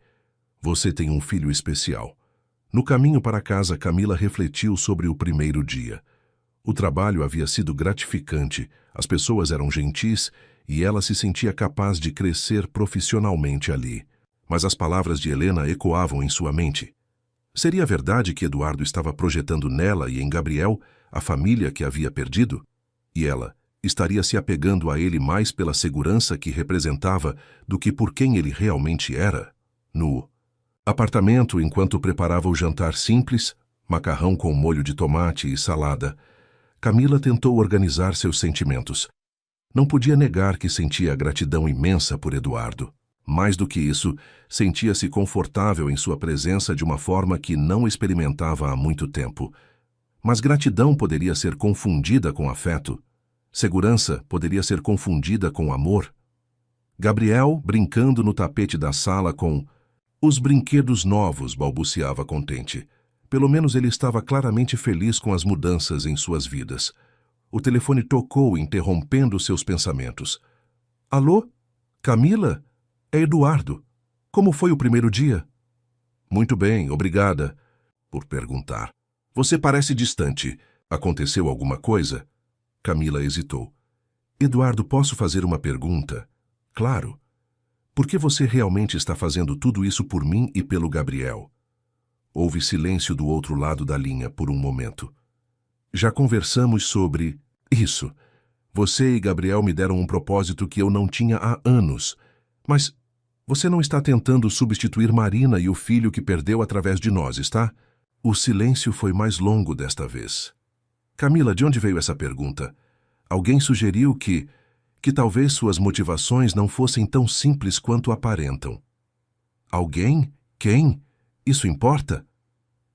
Você tem um filho especial. No caminho para casa, Camila refletiu sobre o primeiro dia. O trabalho havia sido gratificante, as pessoas eram gentis e ela se sentia capaz de crescer profissionalmente ali. Mas as palavras de Helena ecoavam em sua mente. Seria verdade que Eduardo estava projetando nela e em Gabriel a família que havia perdido? E ela estaria se apegando a ele mais pela segurança que representava do que por quem ele realmente era? No apartamento, enquanto preparava o jantar simples, macarrão com molho de tomate e salada, Camila tentou organizar seus sentimentos. Não podia negar que sentia gratidão imensa por Eduardo. Mais do que isso, sentia-se confortável em sua presença de uma forma que não experimentava há muito tempo. Mas gratidão poderia ser confundida com afeto. Segurança poderia ser confundida com amor. Gabriel, brincando no tapete da sala com os brinquedos novos, balbuciava contente. Pelo menos ele estava claramente feliz com as mudanças em suas vidas. O telefone tocou, interrompendo seus pensamentos. Alô? Camila? É Eduardo. Como foi o primeiro dia? Muito bem, obrigada por perguntar. Você parece distante. Aconteceu alguma coisa? Camila hesitou. Eduardo, posso fazer uma pergunta? Claro. Por que você realmente está fazendo tudo isso por mim e pelo Gabriel? Houve silêncio do outro lado da linha por um momento. Já conversamos sobre isso. Você e Gabriel me deram um propósito que eu não tinha há anos. Mas você não está tentando substituir Marina e o filho que perdeu através de nós, está? O silêncio foi mais longo desta vez. Camila, de onde veio essa pergunta? Alguém sugeriu que talvez suas motivações não fossem tão simples quanto aparentam. Alguém? Quem? Isso importa?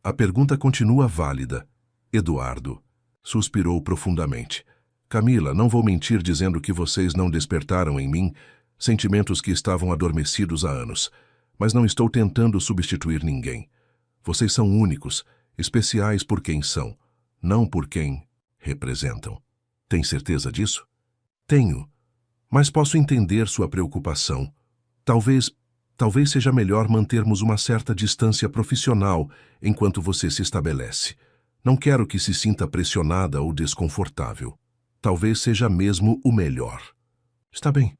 A pergunta continua válida. Eduardo suspirou profundamente. Camila, não vou mentir dizendo que vocês não despertaram em mim sentimentos que estavam adormecidos há anos, mas não estou tentando substituir ninguém. Vocês são únicos, especiais por quem são, não por quem representam. Tem certeza disso? Tenho, mas posso entender sua preocupação. Talvez seja melhor mantermos uma certa distância profissional enquanto você se estabelece. Não quero que se sinta pressionada ou desconfortável. Talvez seja mesmo o melhor. Está bem.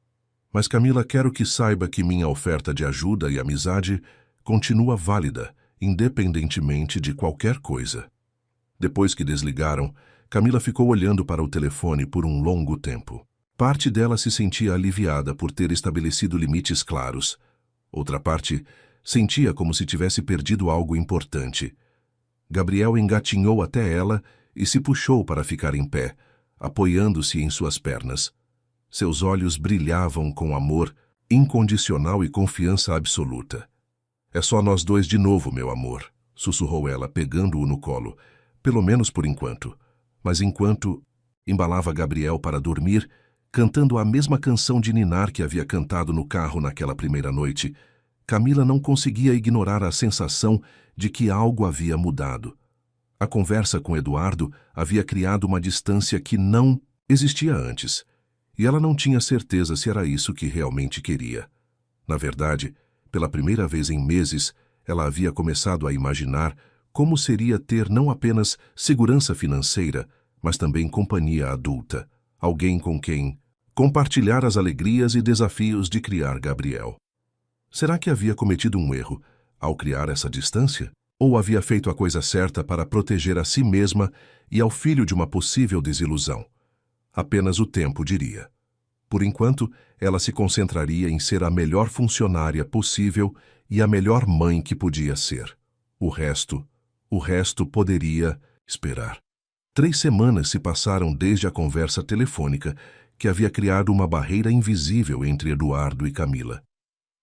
Mas Camila, quero que saiba que minha oferta de ajuda e amizade continua válida, independentemente de qualquer coisa. Depois que desligaram, Camila ficou olhando para o telefone por um longo tempo. Parte dela se sentia aliviada por ter estabelecido limites claros. Outra parte sentia como se tivesse perdido algo importante. Gabriel engatinhou até ela e se puxou para ficar em pé, apoiando-se em suas pernas. Seus olhos brilhavam com amor incondicional e confiança absoluta. É só nós dois de novo, meu amor, sussurrou ela, pegando-o no colo. Pelo menos por enquanto. Mas enquanto embalava Gabriel para dormir, cantando a mesma canção de ninar que havia cantado no carro naquela primeira noite, Camila não conseguia ignorar a sensação de que algo havia mudado. A conversa com Eduardo havia criado uma distância que não existia antes, e ela não tinha certeza se era isso que realmente queria. Na verdade, pela primeira vez em meses, ela havia começado a imaginar como seria ter não apenas segurança financeira, mas também companhia adulta, alguém com quem compartilhar as alegrias e desafios de criar Gabriel. Será que havia cometido um erro ao criar essa distância? Ou havia feito a coisa certa para proteger a si mesma e ao filho de uma possível desilusão? Apenas o tempo diria. Por enquanto, ela se concentraria em ser a melhor funcionária possível e a melhor mãe que podia ser. O resto poderia esperar. 3 semanas se passaram desde a conversa telefônica que havia criado uma barreira invisível entre Eduardo e Camila.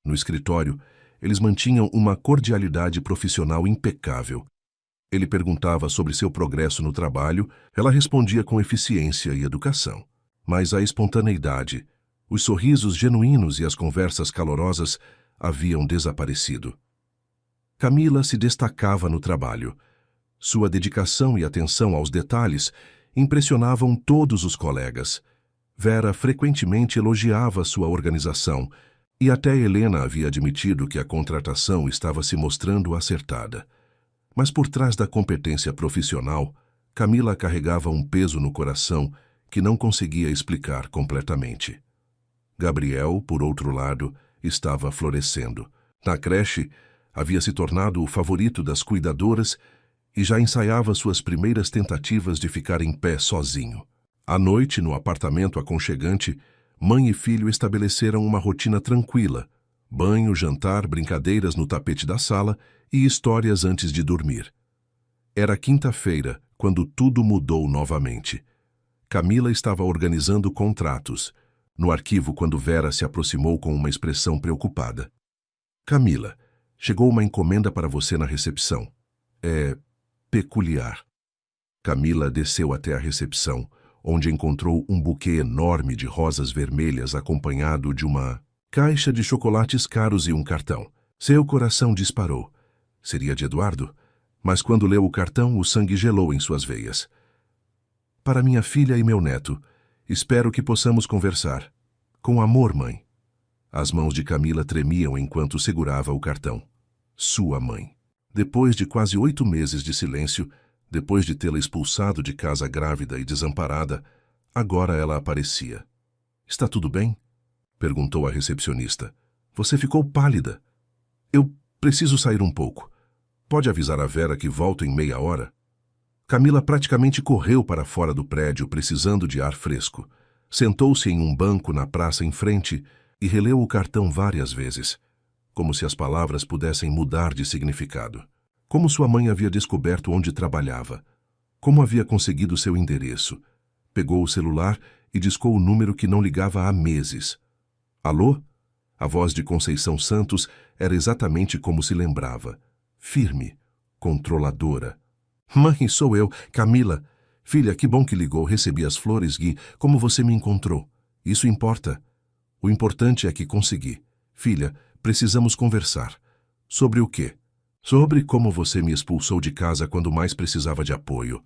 No escritório, eles mantinham uma cordialidade profissional impecável. Ele perguntava sobre seu progresso no trabalho, ela respondia com eficiência e educação. Mas a espontaneidade, os sorrisos genuínos e as conversas calorosas haviam desaparecido. Camila se destacava no trabalho. Sua dedicação e atenção aos detalhes impressionavam todos os colegas. Vera frequentemente elogiava sua organização, e até Helena havia admitido que a contratação estava se mostrando acertada. Mas por trás da competência profissional, Camila carregava um peso no coração que não conseguia explicar completamente. Gabriel, por outro lado, estava florescendo. Na creche, havia se tornado o favorito das cuidadoras e já ensaiava suas primeiras tentativas de ficar em pé sozinho. À noite, no apartamento aconchegante, mãe e filho estabeleceram uma rotina tranquila: banho, jantar, brincadeiras no tapete da sala e histórias antes de dormir. Era quinta-feira, quando tudo mudou novamente. Camila estava organizando contratos. No arquivo, quando Vera se aproximou com uma expressão preocupada. Camila, chegou uma encomenda para você na recepção. É peculiar. Camila desceu até a recepção, onde encontrou um buquê enorme de rosas vermelhas acompanhado de uma caixa de chocolates caros e um cartão. Seu coração disparou. Seria de Eduardo? Mas quando leu o cartão, o sangue gelou em suas veias. Para minha filha e meu neto, espero que possamos conversar. Com amor, mãe. As mãos de Camila tremiam enquanto segurava o cartão. Sua mãe. Depois de quase 8 meses de silêncio, depois de tê-la expulsado de casa grávida e desamparada, agora ela aparecia. Está tudo bem? Perguntou a recepcionista. Você ficou pálida. Eu preciso sair um pouco. Pode avisar a Vera que volto em meia hora? Camila praticamente correu para fora do prédio, precisando de ar fresco. Sentou-se em um banco na praça em frente e releu o cartão várias vezes, como se as palavras pudessem mudar de significado. Como sua mãe havia descoberto onde trabalhava. Como havia conseguido seu endereço. Pegou o celular e discou o número que não ligava há meses. Alô? A voz de Conceição Santos era exatamente como se lembrava. Firme, controladora. Mãe, sou eu, Camila. Filha, que bom que ligou, recebi as flores, Gui. Como você me encontrou? Isso importa. O importante é que consegui. Filha, precisamos conversar. Sobre o quê? Sobre como você me expulsou de casa quando mais precisava de apoio.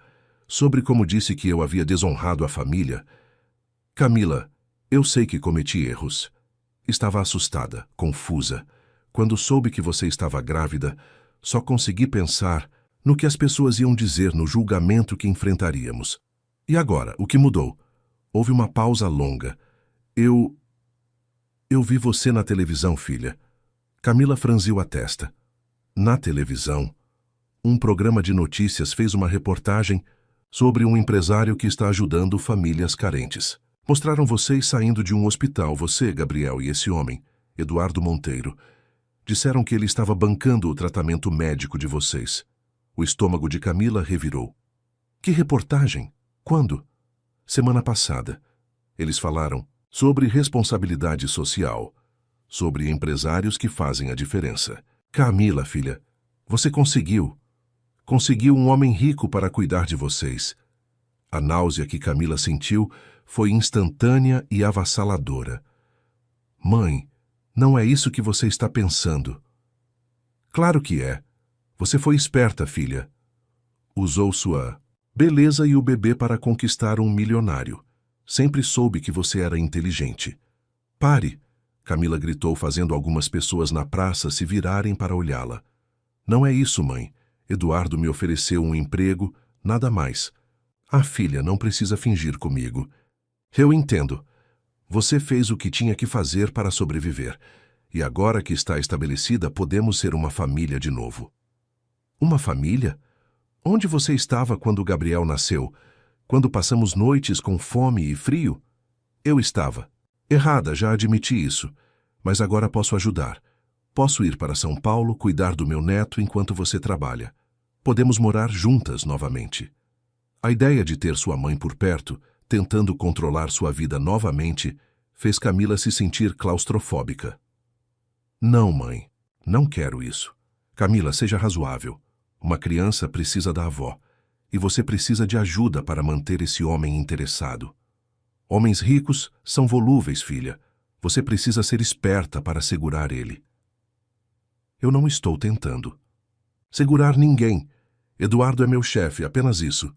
Sobre como disse que eu havia desonrado a família. Camila, eu sei que cometi erros. Estava assustada, confusa. Quando soube que você estava grávida, só consegui pensar no que as pessoas iam dizer no julgamento que enfrentaríamos. E agora, o que mudou? Houve uma pausa longa. Eu Eu vi você na televisão, filha. Camila franziu a testa. Na televisão, um programa de notícias fez uma reportagem sobre um empresário que está ajudando famílias carentes. Mostraram vocês saindo de um hospital, você, Gabriel, e esse homem, Eduardo Monteiro. Disseram que ele estava bancando o tratamento médico de vocês. O estômago de Camila revirou. Que reportagem? Quando? Semana passada. Eles falaram sobre responsabilidade social, sobre empresários que fazem a diferença. Camila, filha, você conseguiu. Conseguiu um homem rico para cuidar de vocês. A náusea que Camila sentiu foi instantânea e avassaladora. Mãe, não é isso que você está pensando. Claro que é. Você foi esperta, filha. Usou sua beleza e o bebê para conquistar um milionário. Sempre soube que você era inteligente. Pare! Camila gritou, fazendo algumas pessoas na praça se virarem para olhá-la. Não é isso, mãe. Eduardo me ofereceu um emprego, nada mais. Ah, filha, não precisa fingir comigo. Eu entendo. Você fez o que tinha que fazer para sobreviver. E agora que está estabelecida, podemos ser uma família de novo. Uma família? Onde você estava quando Gabriel nasceu? Quando passamos noites com fome e frio? Eu estava. Errada, já admiti isso. Mas agora posso ajudar. Posso ir para São Paulo, cuidar do meu neto enquanto você trabalha. Podemos morar juntas novamente. A ideia de ter sua mãe por perto, tentando controlar sua vida novamente, fez Camila se sentir claustrofóbica. Não, mãe. Não quero isso. Camila, seja razoável. Uma criança precisa da avó. E você precisa de ajuda para manter esse homem interessado. Homens ricos são volúveis, filha. Você precisa ser esperta para segurar ele. Eu não estou tentando. Segurar ninguém. Eduardo é meu chefe, apenas isso.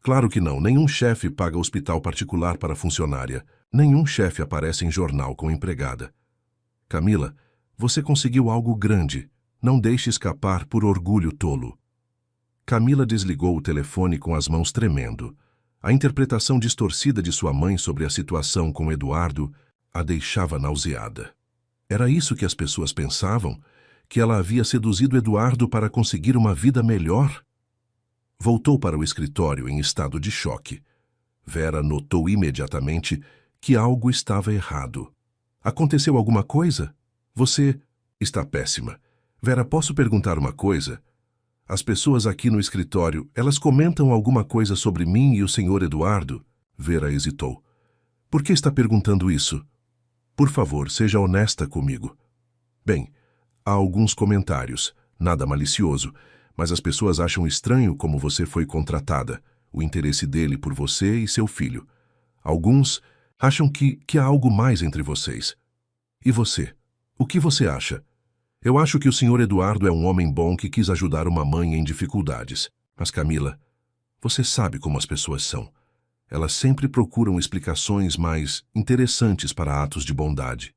Claro que não, nenhum chefe paga hospital particular para funcionária. Nenhum chefe aparece em jornal com empregada. Camila, você conseguiu algo grande. Não deixe escapar por orgulho tolo. Camila desligou o telefone com as mãos tremendo. A interpretação distorcida de sua mãe sobre a situação com Eduardo a deixava nauseada. Era isso que as pessoas pensavam? Que ela havia seduzido Eduardo para conseguir uma vida melhor? Voltou para o escritório em estado de choque. Vera notou imediatamente que algo estava errado. Aconteceu alguma coisa? Você está péssima. Vera, posso perguntar uma coisa? As pessoas aqui no escritório, elas comentam alguma coisa sobre mim e o senhor Eduardo? Vera hesitou. Por que está perguntando isso? Por favor, seja honesta comigo. Bem, há alguns comentários, nada malicioso, mas as pessoas acham estranho como você foi contratada, o interesse dele por você e seu filho. Alguns acham que há algo mais entre vocês. E você? O que você acha? Eu acho que o senhor Eduardo é um homem bom que quis ajudar uma mãe em dificuldades. Mas, Camila, você sabe como as pessoas são. Elas sempre procuram explicações mais interessantes para atos de bondade.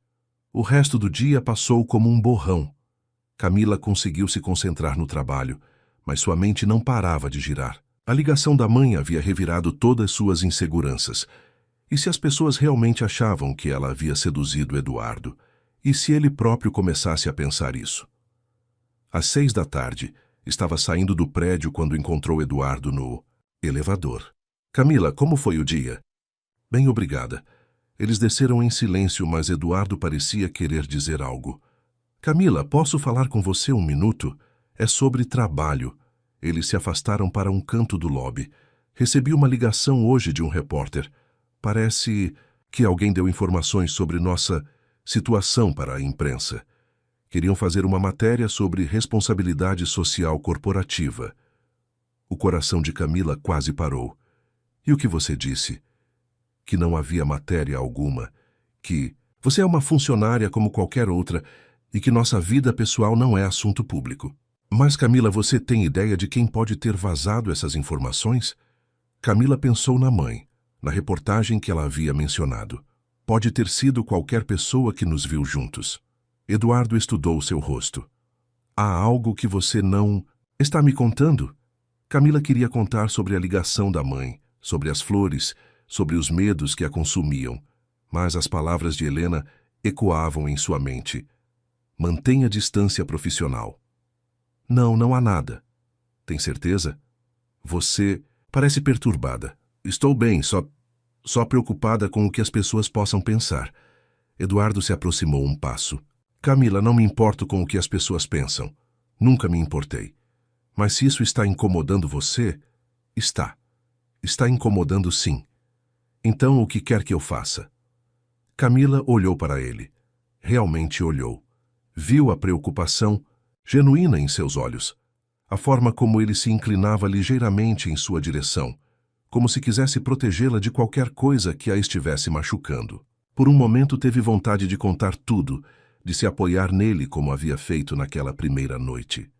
O resto do dia passou como um borrão. Camila conseguiu se concentrar no trabalho, mas sua mente não parava de girar. A ligação da mãe havia revirado todas suas inseguranças. E se as pessoas realmente achavam que ela havia seduzido Eduardo? E se ele próprio começasse a pensar isso? Às 6 da tarde, estava saindo do prédio quando encontrou Eduardo no elevador. Camila, como foi o dia? Bem, obrigada. Eles desceram em silêncio, mas Eduardo parecia querer dizer algo. Camila, posso falar com você um minuto? É sobre trabalho. Eles se afastaram para um canto do lobby. Recebi uma ligação hoje de um repórter. Parece que alguém deu informações sobre nossa situação para a imprensa. Queriam fazer uma matéria sobre responsabilidade social corporativa. O coração de Camila quase parou. E o que você disse? Que não havia matéria alguma, que você é uma funcionária como qualquer outra e que nossa vida pessoal não é assunto público. Mas, Camila, você tem ideia de quem pode ter vazado essas informações? Camila pensou na mãe, na reportagem que ela havia mencionado. Pode ter sido qualquer pessoa que nos viu juntos. Eduardo estudou seu rosto. Há algo que você não está me contando? Camila queria contar sobre a ligação da mãe, sobre as flores, sobre os medos que a consumiam. Mas as palavras de Helena ecoavam em sua mente. Mantenha distância profissional. Não, não há nada. Tem certeza? Você parece perturbada. Estou bem, só preocupada com o que as pessoas possam pensar. Eduardo se aproximou um passo. Camila, não me importo com o que as pessoas pensam. Nunca me importei. Mas se isso está incomodando você, está. Está incomodando sim. Então o que quer que eu faça? Camila olhou para ele. Realmente olhou. Viu a preocupação genuína em seus olhos. A forma como ele se inclinava ligeiramente em sua direção, como se quisesse protegê-la de qualquer coisa que a estivesse machucando. Por um momento teve vontade de contar tudo, de se apoiar nele como havia feito naquela primeira noite.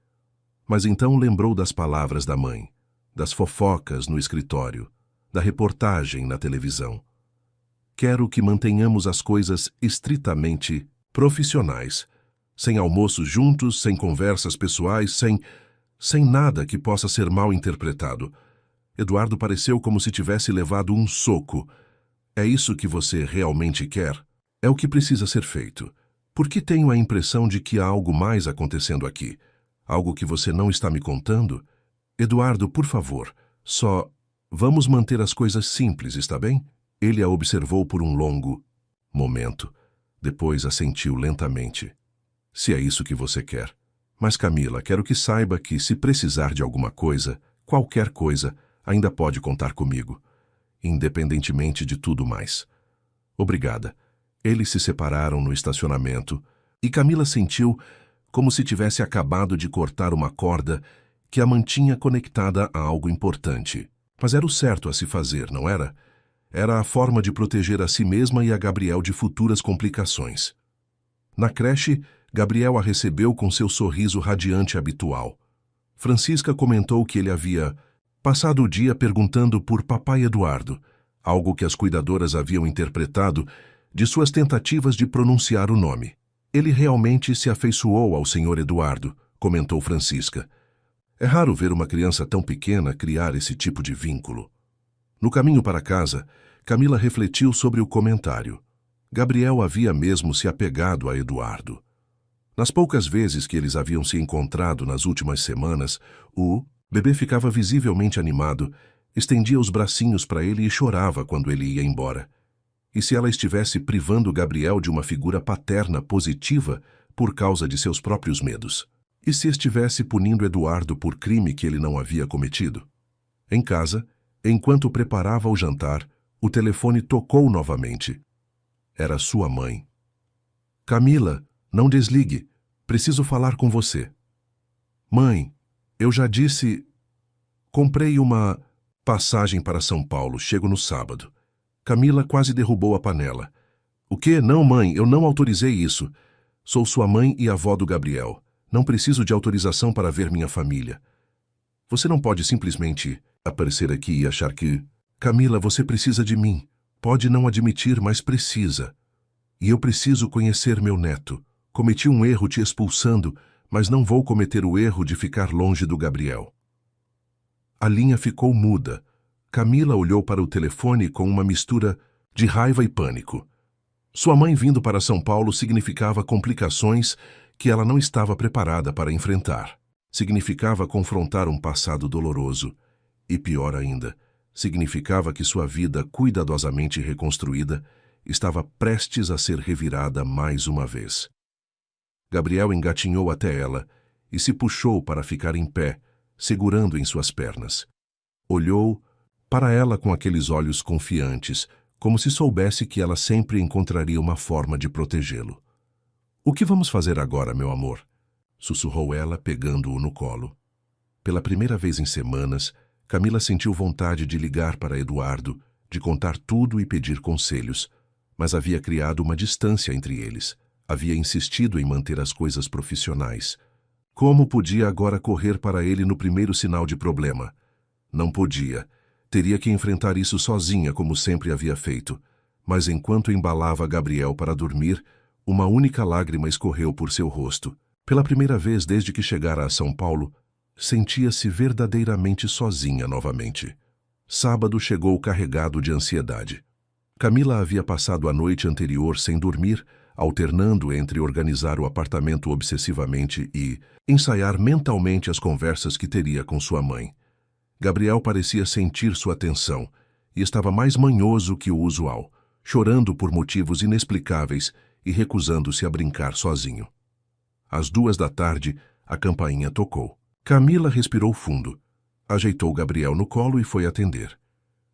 Mas então lembrou das palavras da mãe, das fofocas no escritório, da reportagem na televisão. Quero que mantenhamos as coisas estritamente profissionais, sem almoços juntos, sem conversas pessoais, sem nada que possa ser mal interpretado. Eduardo pareceu como se tivesse levado um soco. É isso que você realmente quer? É o que precisa ser feito. Por que tenho a impressão de que há algo mais acontecendo aqui? Algo que você não está me contando? Eduardo, por favor, vamos manter as coisas simples, está bem? Ele a observou por um longo momento. Depois assentiu lentamente. Se é isso que você quer. Mas, Camila, quero que saiba que, se precisar de alguma coisa, qualquer coisa, ainda pode contar comigo, independentemente de tudo mais. Obrigada. Eles se separaram no estacionamento e Camila sentiu como se tivesse acabado de cortar uma corda que a mantinha conectada a algo importante. Mas era o certo a se fazer, não era? Era a forma de proteger a si mesma e a Gabriel de futuras complicações. Na creche, Gabriel a recebeu com seu sorriso radiante habitual. Francisca comentou que ele havia passado o dia perguntando por Papai Eduardo, algo que as cuidadoras haviam interpretado de suas tentativas de pronunciar o nome. Ele realmente se afeiçoou ao Sr. Eduardo, comentou Francisca. É raro ver uma criança tão pequena criar esse tipo de vínculo. No caminho para casa, Camila refletiu sobre o comentário. Gabriel havia mesmo se apegado a Eduardo. Nas poucas vezes que eles haviam se encontrado nas últimas semanas, o bebê ficava visivelmente animado, estendia os bracinhos para ele e chorava quando ele ia embora. E se ela estivesse privando Gabriel de uma figura paterna positiva por causa de seus próprios medos? E se estivesse punindo Eduardo por crime que ele não havia cometido? Em casa, enquanto preparava o jantar, o telefone tocou novamente. Era sua mãe. Camila, não desligue. Preciso falar com você. Mãe, eu já disse... Comprei uma passagem para São Paulo. Chego no sábado. Camila quase derrubou a panela. O quê? Não, mãe, eu não autorizei isso. Sou sua mãe e avó do Gabriel. Não preciso de autorização para ver minha família. Você não pode simplesmente aparecer aqui e achar que... Camila, você precisa de mim. Pode não admitir, mas precisa. E eu preciso conhecer meu neto. Cometi um erro te expulsando, mas não vou cometer o erro de ficar longe do Gabriel. A linha ficou muda. Camila olhou para o telefone com uma mistura de raiva e pânico. Sua mãe vindo para São Paulo significava complicações que ela não estava preparada para enfrentar. Significava confrontar um passado doloroso. E pior ainda, significava que sua vida cuidadosamente reconstruída estava prestes a ser revirada mais uma vez. Gabriel engatinhou até ela e se puxou para ficar em pé, segurando em suas pernas. Olhou para ela com aqueles olhos confiantes, como se soubesse que ela sempre encontraria uma forma de protegê-lo. O que vamos fazer agora, meu amor? Sussurrou ela, pegando-o no colo. Pela primeira vez em semanas, Camila sentiu vontade de ligar para Eduardo, de contar tudo e pedir conselhos, mas havia criado uma distância entre eles. Havia insistido em manter as coisas profissionais. Como podia agora correr para ele no primeiro sinal de problema? Não podia. Teria que enfrentar isso sozinha, como sempre havia feito. Mas enquanto embalava Gabriel para dormir, uma única lágrima escorreu por seu rosto. Pela primeira vez desde que chegara a São Paulo, sentia-se verdadeiramente sozinha novamente. Sábado chegou carregado de ansiedade. Camila havia passado a noite anterior sem dormir, alternando entre organizar o apartamento obsessivamente e ensaiar mentalmente as conversas que teria com sua mãe. Gabriel parecia sentir sua tensão e estava mais manhoso que o usual, chorando por motivos inexplicáveis e recusando-se a brincar sozinho. Às 2 da tarde, a campainha tocou. Camila respirou fundo, ajeitou Gabriel no colo e foi atender.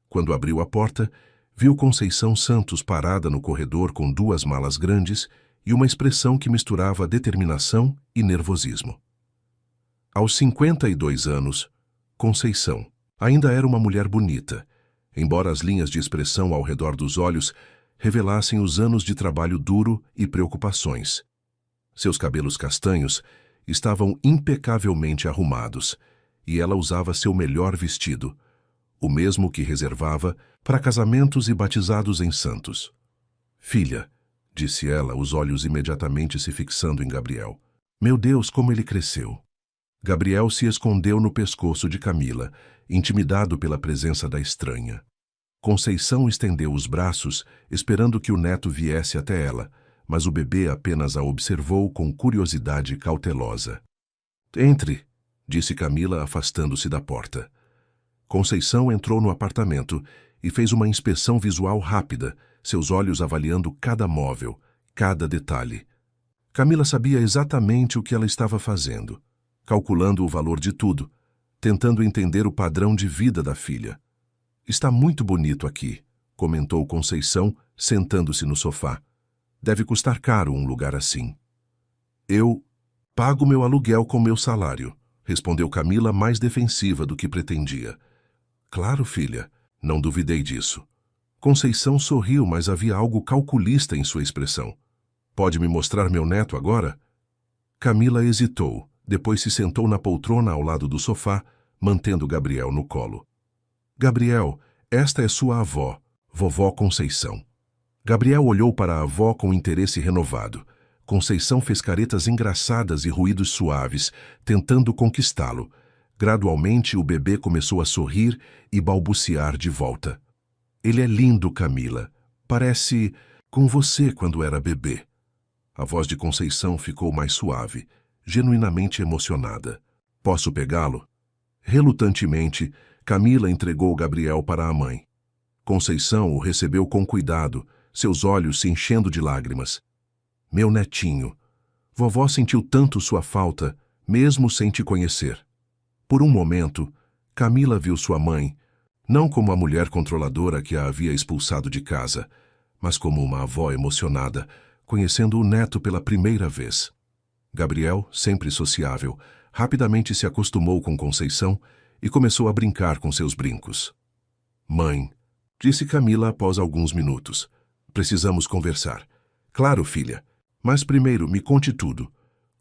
Quando abriu a porta, viu Conceição Santos parada no corredor com 2 malas grandes e uma expressão que misturava determinação e nervosismo. Aos 52 anos, Conceição ainda era uma mulher bonita, embora as linhas de expressão ao redor dos olhos revelassem os anos de trabalho duro e preocupações. Seus cabelos castanhos estavam impecavelmente arrumados e ela usava seu melhor vestido, o mesmo que reservava para casamentos e batizados em santos. Filha, disse ela, os olhos imediatamente se fixando em Gabriel. Meu Deus, como ele cresceu! Gabriel se escondeu no pescoço de Camila, intimidado pela presença da estranha. Conceição estendeu os braços, esperando que o neto viesse até ela, mas o bebê apenas a observou com curiosidade cautelosa. Entre, disse Camila, afastando-se da porta. Conceição entrou no apartamento e fez uma inspeção visual rápida, seus olhos avaliando cada móvel, cada detalhe. Camila sabia exatamente o que ela estava fazendo, calculando o valor de tudo, tentando entender o padrão de vida da filha. Está muito bonito aqui, comentou Conceição, sentando-se no sofá. Deve custar caro um lugar assim. Eu pago meu aluguel com meu salário, respondeu Camila mais defensiva do que pretendia. Claro, filha, não duvidei disso. Conceição sorriu, mas havia algo calculista em sua expressão. Pode me mostrar meu neto agora? Camila hesitou, depois se sentou na poltrona ao lado do sofá, mantendo Gabriel no colo. Gabriel, esta é sua avó, vovó Conceição. Gabriel olhou para a avó com interesse renovado. Conceição fez caretas engraçadas e ruídos suaves, tentando conquistá-lo. Gradualmente, o bebê começou a sorrir e balbuciar de volta. Ele é lindo, Camila. Parece com você quando era bebê. A voz de Conceição ficou mais suave, genuinamente emocionada. Posso pegá-lo? Relutantemente, Camila entregou Gabriel para a mãe. Conceição o recebeu com cuidado, seus olhos se enchendo de lágrimas. Meu netinho, vovó sentiu tanto sua falta, mesmo sem te conhecer. Por um momento, Camila viu sua mãe, não como a mulher controladora que a havia expulsado de casa, mas como uma avó emocionada, conhecendo o neto pela primeira vez. Gabriel, sempre sociável, rapidamente se acostumou com Conceição e começou a brincar com seus brincos. Mãe, disse Camila após alguns minutos, precisamos conversar. Claro, filha, mas primeiro me conte tudo.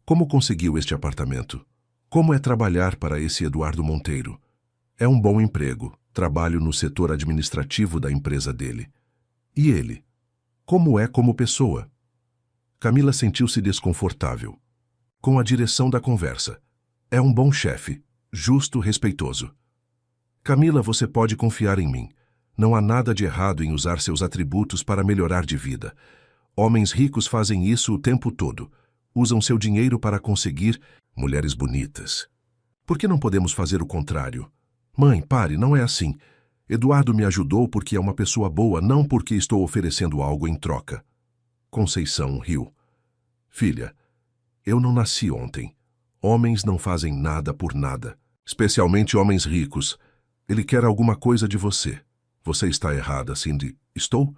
Como conseguiu este apartamento? Como é trabalhar para esse Eduardo Monteiro? É um bom emprego, trabalho no setor administrativo da empresa dele. E ele? Como é como pessoa? Camila sentiu-se desconfortável. Com a direção da conversa. É um bom chefe, justo, respeitoso. Camila, você pode confiar em mim. Não há nada de errado em usar seus atributos para melhorar de vida. Homens ricos fazem isso o tempo todo. Usam seu dinheiro para conseguir mulheres bonitas. Por que não podemos fazer o contrário? Mãe, pare, não é assim. Eduardo me ajudou porque é uma pessoa boa, não porque estou oferecendo algo em troca. Conceição riu. Filha, eu não nasci ontem. Homens não fazem nada por nada, especialmente homens ricos. Ele quer alguma coisa de você. Você está errada, Cindy. Estou?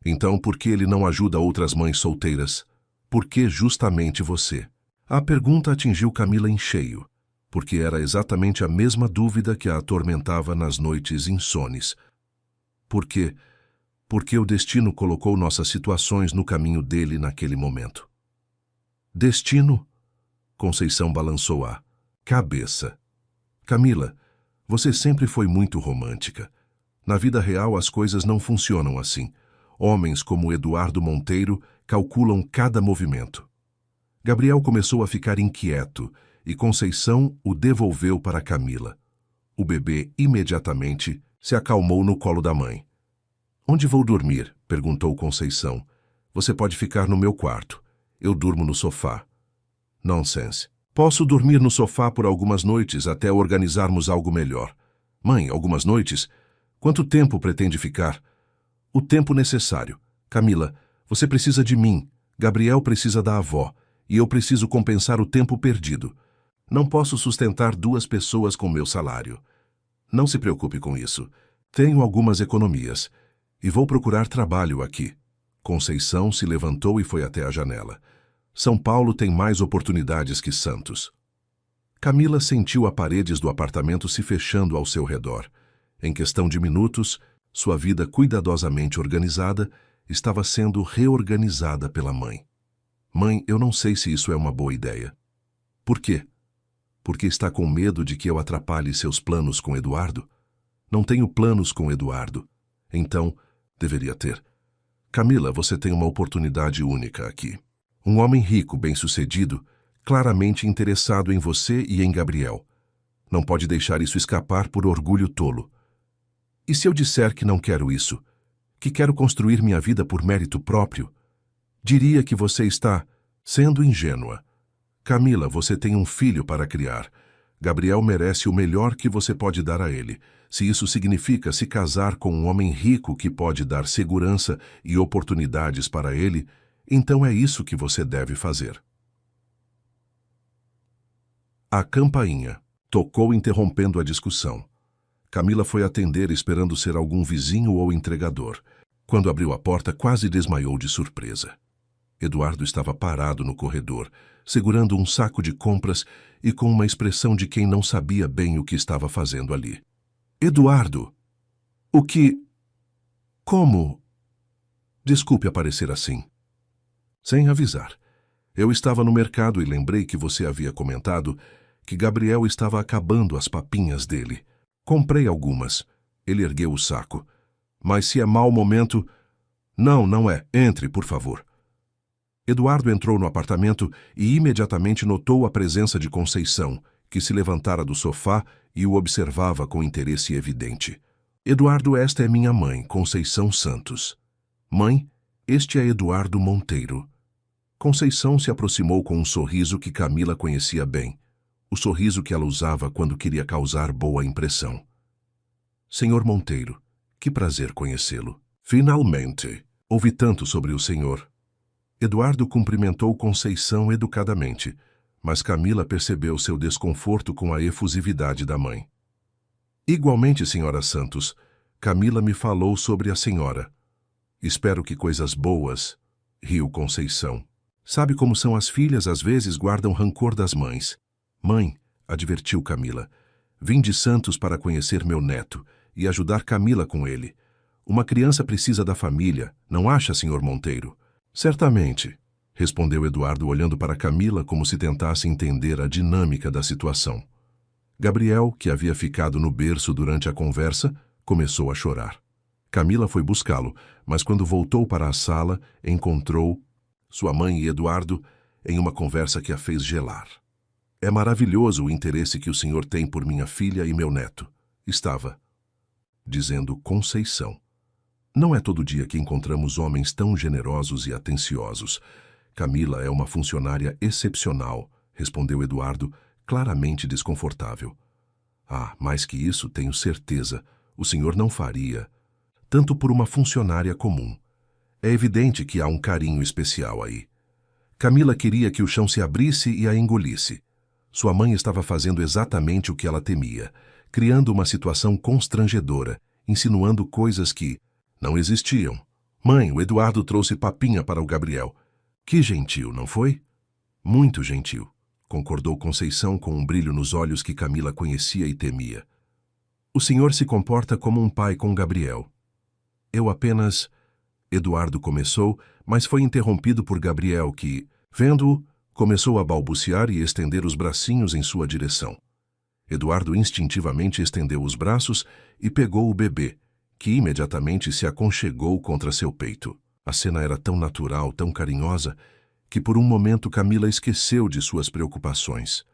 Então, por que ele não ajuda outras mães solteiras? Por que justamente você? A pergunta atingiu Camila em cheio, porque era exatamente a mesma dúvida que a atormentava nas noites insones. Por quê? Porque o destino colocou nossas situações no caminho dele naquele momento. Destino? Conceição balançou a cabeça. Camila, você sempre foi muito romântica. Na vida real as coisas não funcionam assim. Homens como Eduardo Monteiro calculam cada movimento. Gabriel começou a ficar inquieto e Conceição o devolveu para Camila. O bebê imediatamente se acalmou no colo da mãe. Onde vou dormir? Perguntou Conceição. Você pode ficar no meu quarto. Eu durmo no sofá. Nonsense. Posso dormir no sofá por algumas noites até organizarmos algo melhor. Mãe, algumas noites? Quanto tempo pretende ficar? O tempo necessário. Camila, você precisa de mim. Gabriel precisa da avó. E eu preciso compensar o tempo perdido. Não posso sustentar 2 pessoas com meu salário. Não se preocupe com isso. Tenho algumas economias. E vou procurar trabalho aqui. Conceição se levantou e foi até a janela. São Paulo tem mais oportunidades que Santos. Camila sentiu as paredes do apartamento se fechando ao seu redor. Em questão de minutos, sua vida cuidadosamente organizada estava sendo reorganizada pela mãe. Mãe, eu não sei se isso é uma boa ideia. Por quê? Porque está com medo de que eu atrapalhe seus planos com Eduardo? Não tenho planos com Eduardo. Então, deveria ter. Camila, você tem uma oportunidade única aqui. Um homem rico, bem-sucedido, claramente interessado em você e em Gabriel. Não pode deixar isso escapar por orgulho tolo. E se eu disser que não quero isso? Que quero construir minha vida por mérito próprio? Diria que você está sendo ingênua. Camila, você tem um filho para criar. Gabriel merece o melhor que você pode dar a ele. Se isso significa se casar com um homem rico que pode dar segurança e oportunidades para ele, então é isso que você deve fazer. A campainha tocou interrompendo a discussão. Camila foi atender esperando ser algum vizinho ou entregador. Quando abriu a porta, quase desmaiou de surpresa. Eduardo estava parado no corredor, segurando um saco de compras e com uma expressão de quem não sabia bem o que estava fazendo ali. Eduardo! O que... Como? Desculpe aparecer assim. Sem avisar. Eu estava no mercado e lembrei que você havia comentado que Gabriel estava acabando as papinhas dele. Comprei algumas. Ele ergueu o saco. Mas se é mau momento... Não, não é. Entre, por favor. Eduardo entrou no apartamento e imediatamente notou a presença de Conceição, que se levantara do sofá e o observava com interesse evidente. Eduardo, esta é minha mãe, Conceição Santos. Mãe, este é Eduardo Monteiro. Conceição se aproximou com um sorriso que Camila conhecia bem, o sorriso que ela usava quando queria causar boa impressão. Senhor Monteiro, que prazer conhecê-lo. Finalmente, ouvi tanto sobre o senhor. Eduardo cumprimentou Conceição educadamente, mas Camila percebeu seu desconforto com a efusividade da mãe. Igualmente, senhora Santos, Camila me falou sobre a senhora. Espero que coisas boas, riu Conceição. Sabe como são as filhas, às vezes guardam rancor das mães. Mãe, advertiu Camila, vim de Santos para conhecer meu neto e ajudar Camila com ele. Uma criança precisa da família, não acha, senhor Monteiro? Certamente, respondeu Eduardo olhando para Camila como se tentasse entender a dinâmica da situação. Gabriel, que havia ficado no berço durante a conversa, começou a chorar. Camila foi buscá-lo, mas quando voltou para a sala, encontrou sua mãe e Eduardo em uma conversa que a fez gelar. É maravilhoso o interesse que o senhor tem por minha filha e meu neto, estava dizendo Conceição. Não é todo dia que encontramos homens tão generosos e atenciosos. Camila é uma funcionária excepcional, respondeu Eduardo, claramente desconfortável. Ah, mais que isso, tenho certeza, o senhor não faria, tanto por uma funcionária comum. É evidente que há um carinho especial aí. Camila queria que o chão se abrisse e a engolisse. Sua mãe estava fazendo exatamente o que ela temia, criando uma situação constrangedora, insinuando coisas que não existiam. Mãe, o Eduardo trouxe papinha para o Gabriel. Que gentil, não foi? Muito gentil, concordou Conceição com um brilho nos olhos que Camila conhecia e temia. O senhor se comporta como um pai com Gabriel. Eu apenas... Eduardo começou, mas foi interrompido por Gabriel que, vendo-o, começou a balbuciar e estender os bracinhos em sua direção. Eduardo instintivamente estendeu os braços e pegou o bebê, que imediatamente se aconchegou contra seu peito. A cena era tão natural, tão carinhosa, que por um momento Camila esqueceu de suas preocupações.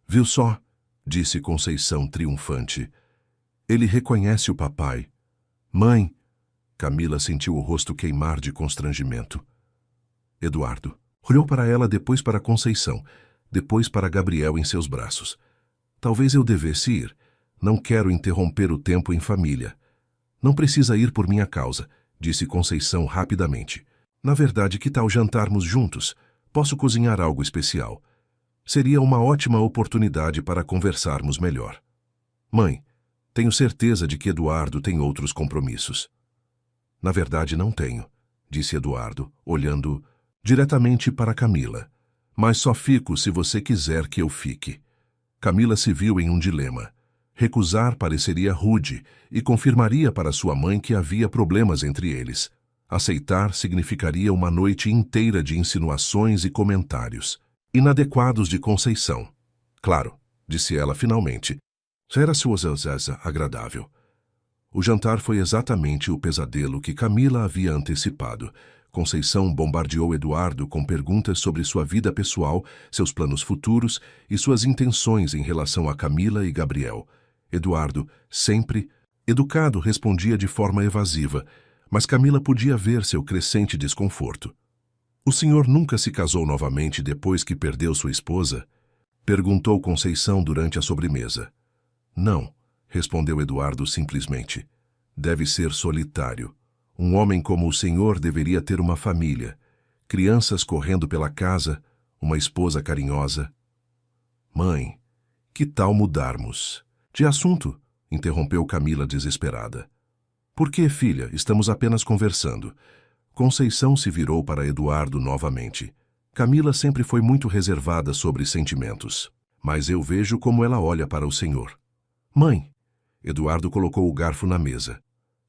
Viu só, disse Conceição triunfante. Ele reconhece o papai. Mãe, Camila sentiu o rosto queimar de constrangimento. Eduardo olhou para ela, depois para Conceição, depois para Gabriel em seus braços. Talvez eu devesse ir. Não quero interromper o tempo em família. Não precisa ir por minha causa, disse Conceição rapidamente. Na verdade, que tal jantarmos juntos? Posso cozinhar algo especial. Seria uma ótima oportunidade para conversarmos melhor. Mãe, tenho certeza de que Eduardo tem outros compromissos. Na verdade, não tenho, disse Eduardo, olhando diretamente para Camila. Mas só fico se você quiser que eu fique. Camila se viu em um dilema. Recusar pareceria rude e confirmaria para sua mãe que havia problemas entre eles. Aceitar significaria uma noite inteira de insinuações e comentários inadequados de Conceição. Claro, disse ela finalmente. Era sua agradável. O jantar foi exatamente o pesadelo que Camila havia antecipado. Conceição bombardeou Eduardo com perguntas sobre sua vida pessoal, seus planos futuros e suas intenções em relação a Camila e Gabriel. Eduardo, sempre educado, respondia de forma evasiva, mas Camila podia ver seu crescente desconforto. O senhor nunca se casou novamente depois que perdeu sua esposa? Perguntou Conceição durante a sobremesa. Não, respondeu Eduardo simplesmente. Deve ser solitário. Um homem como o senhor deveria ter uma família, crianças correndo pela casa, uma esposa carinhosa. Mãe, que tal mudarmos de assunto? Interrompeu Camila desesperada. Por que, filha? Estamos apenas conversando. Conceição se virou para Eduardo novamente. Camila sempre foi muito reservada sobre sentimentos, mas eu vejo como ela olha para o senhor. Mãe, Eduardo colocou o garfo na mesa.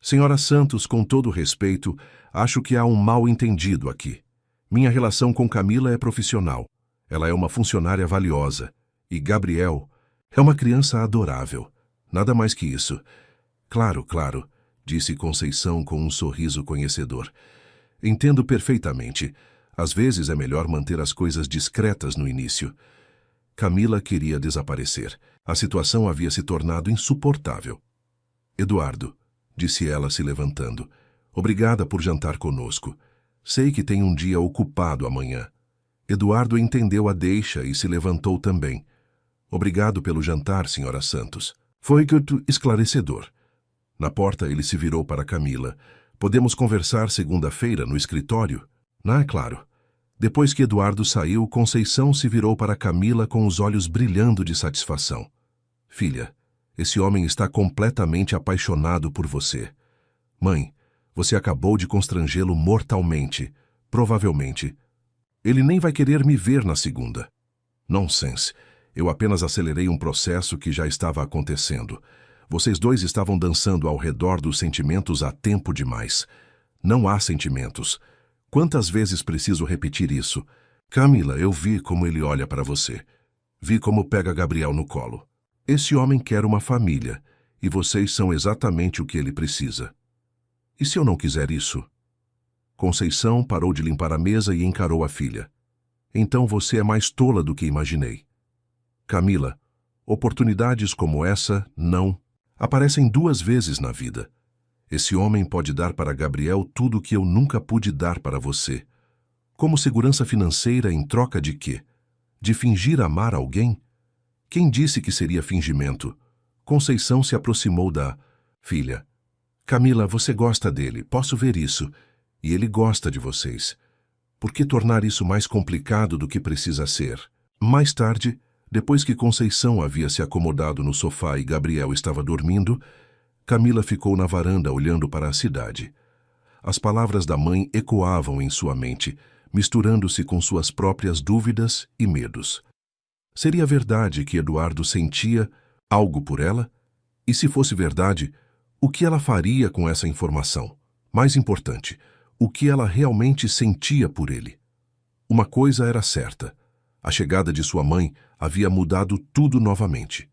Senhora Santos, com todo respeito, acho que há um mal-entendido aqui. Minha relação com Camila é profissional. Ela é uma funcionária valiosa. E Gabriel é uma criança adorável. Nada mais que isso. Claro, claro, disse Conceição com um sorriso conhecedor. Entendo perfeitamente. Às vezes é melhor manter as coisas discretas no início. Camila queria desaparecer. A situação havia se tornado insuportável. Eduardo, disse ela se levantando, obrigada por jantar conosco. Sei que tem um dia ocupado amanhã. Eduardo entendeu a deixa e se levantou também. Obrigado pelo jantar, senhora Santos. Foi esclarecedor. Na porta ele se virou para Camila. Podemos conversar segunda-feira no escritório? Não é claro. Depois que Eduardo saiu, Conceição se virou para Camila com os olhos brilhando de satisfação. Filha, esse homem está completamente apaixonado por você. Mãe, você acabou de constrangê-lo mortalmente. Provavelmente. Ele nem vai querer me ver na segunda. Nonsense. Eu apenas acelerei um processo que já estava acontecendo. Vocês dois estavam dançando ao redor dos sentimentos há tempo demais. Não há sentimentos. Quantas vezes preciso repetir isso? Camila, eu vi como ele olha para você. Vi como pega Gabriel no colo. Esse homem quer uma família, e vocês são exatamente o que ele precisa. E se eu não quiser isso? Conceição parou de limpar a mesa e encarou a filha. Então você é mais tola do que imaginei. Camila, oportunidades como essa não aparecem 2 vezes na vida. Esse homem pode dar para Gabriel tudo o que eu nunca pude dar para você. Como segurança financeira em troca de quê? De fingir amar alguém? Quem disse que seria fingimento? Conceição se aproximou da filha. Camila, você gosta dele, posso ver isso. E ele gosta de vocês. Por que tornar isso mais complicado do que precisa ser? Mais tarde, depois que Conceição havia se acomodado no sofá e Gabriel estava dormindo, Camila ficou na varanda olhando para a cidade. As palavras da mãe ecoavam em sua mente, misturando-se com suas próprias dúvidas e medos. Seria verdade que Eduardo sentia algo por ela? E se fosse verdade, o que ela faria com essa informação? Mais importante, o que ela realmente sentia por ele? Uma coisa era certa. A chegada de sua mãe havia mudado tudo novamente.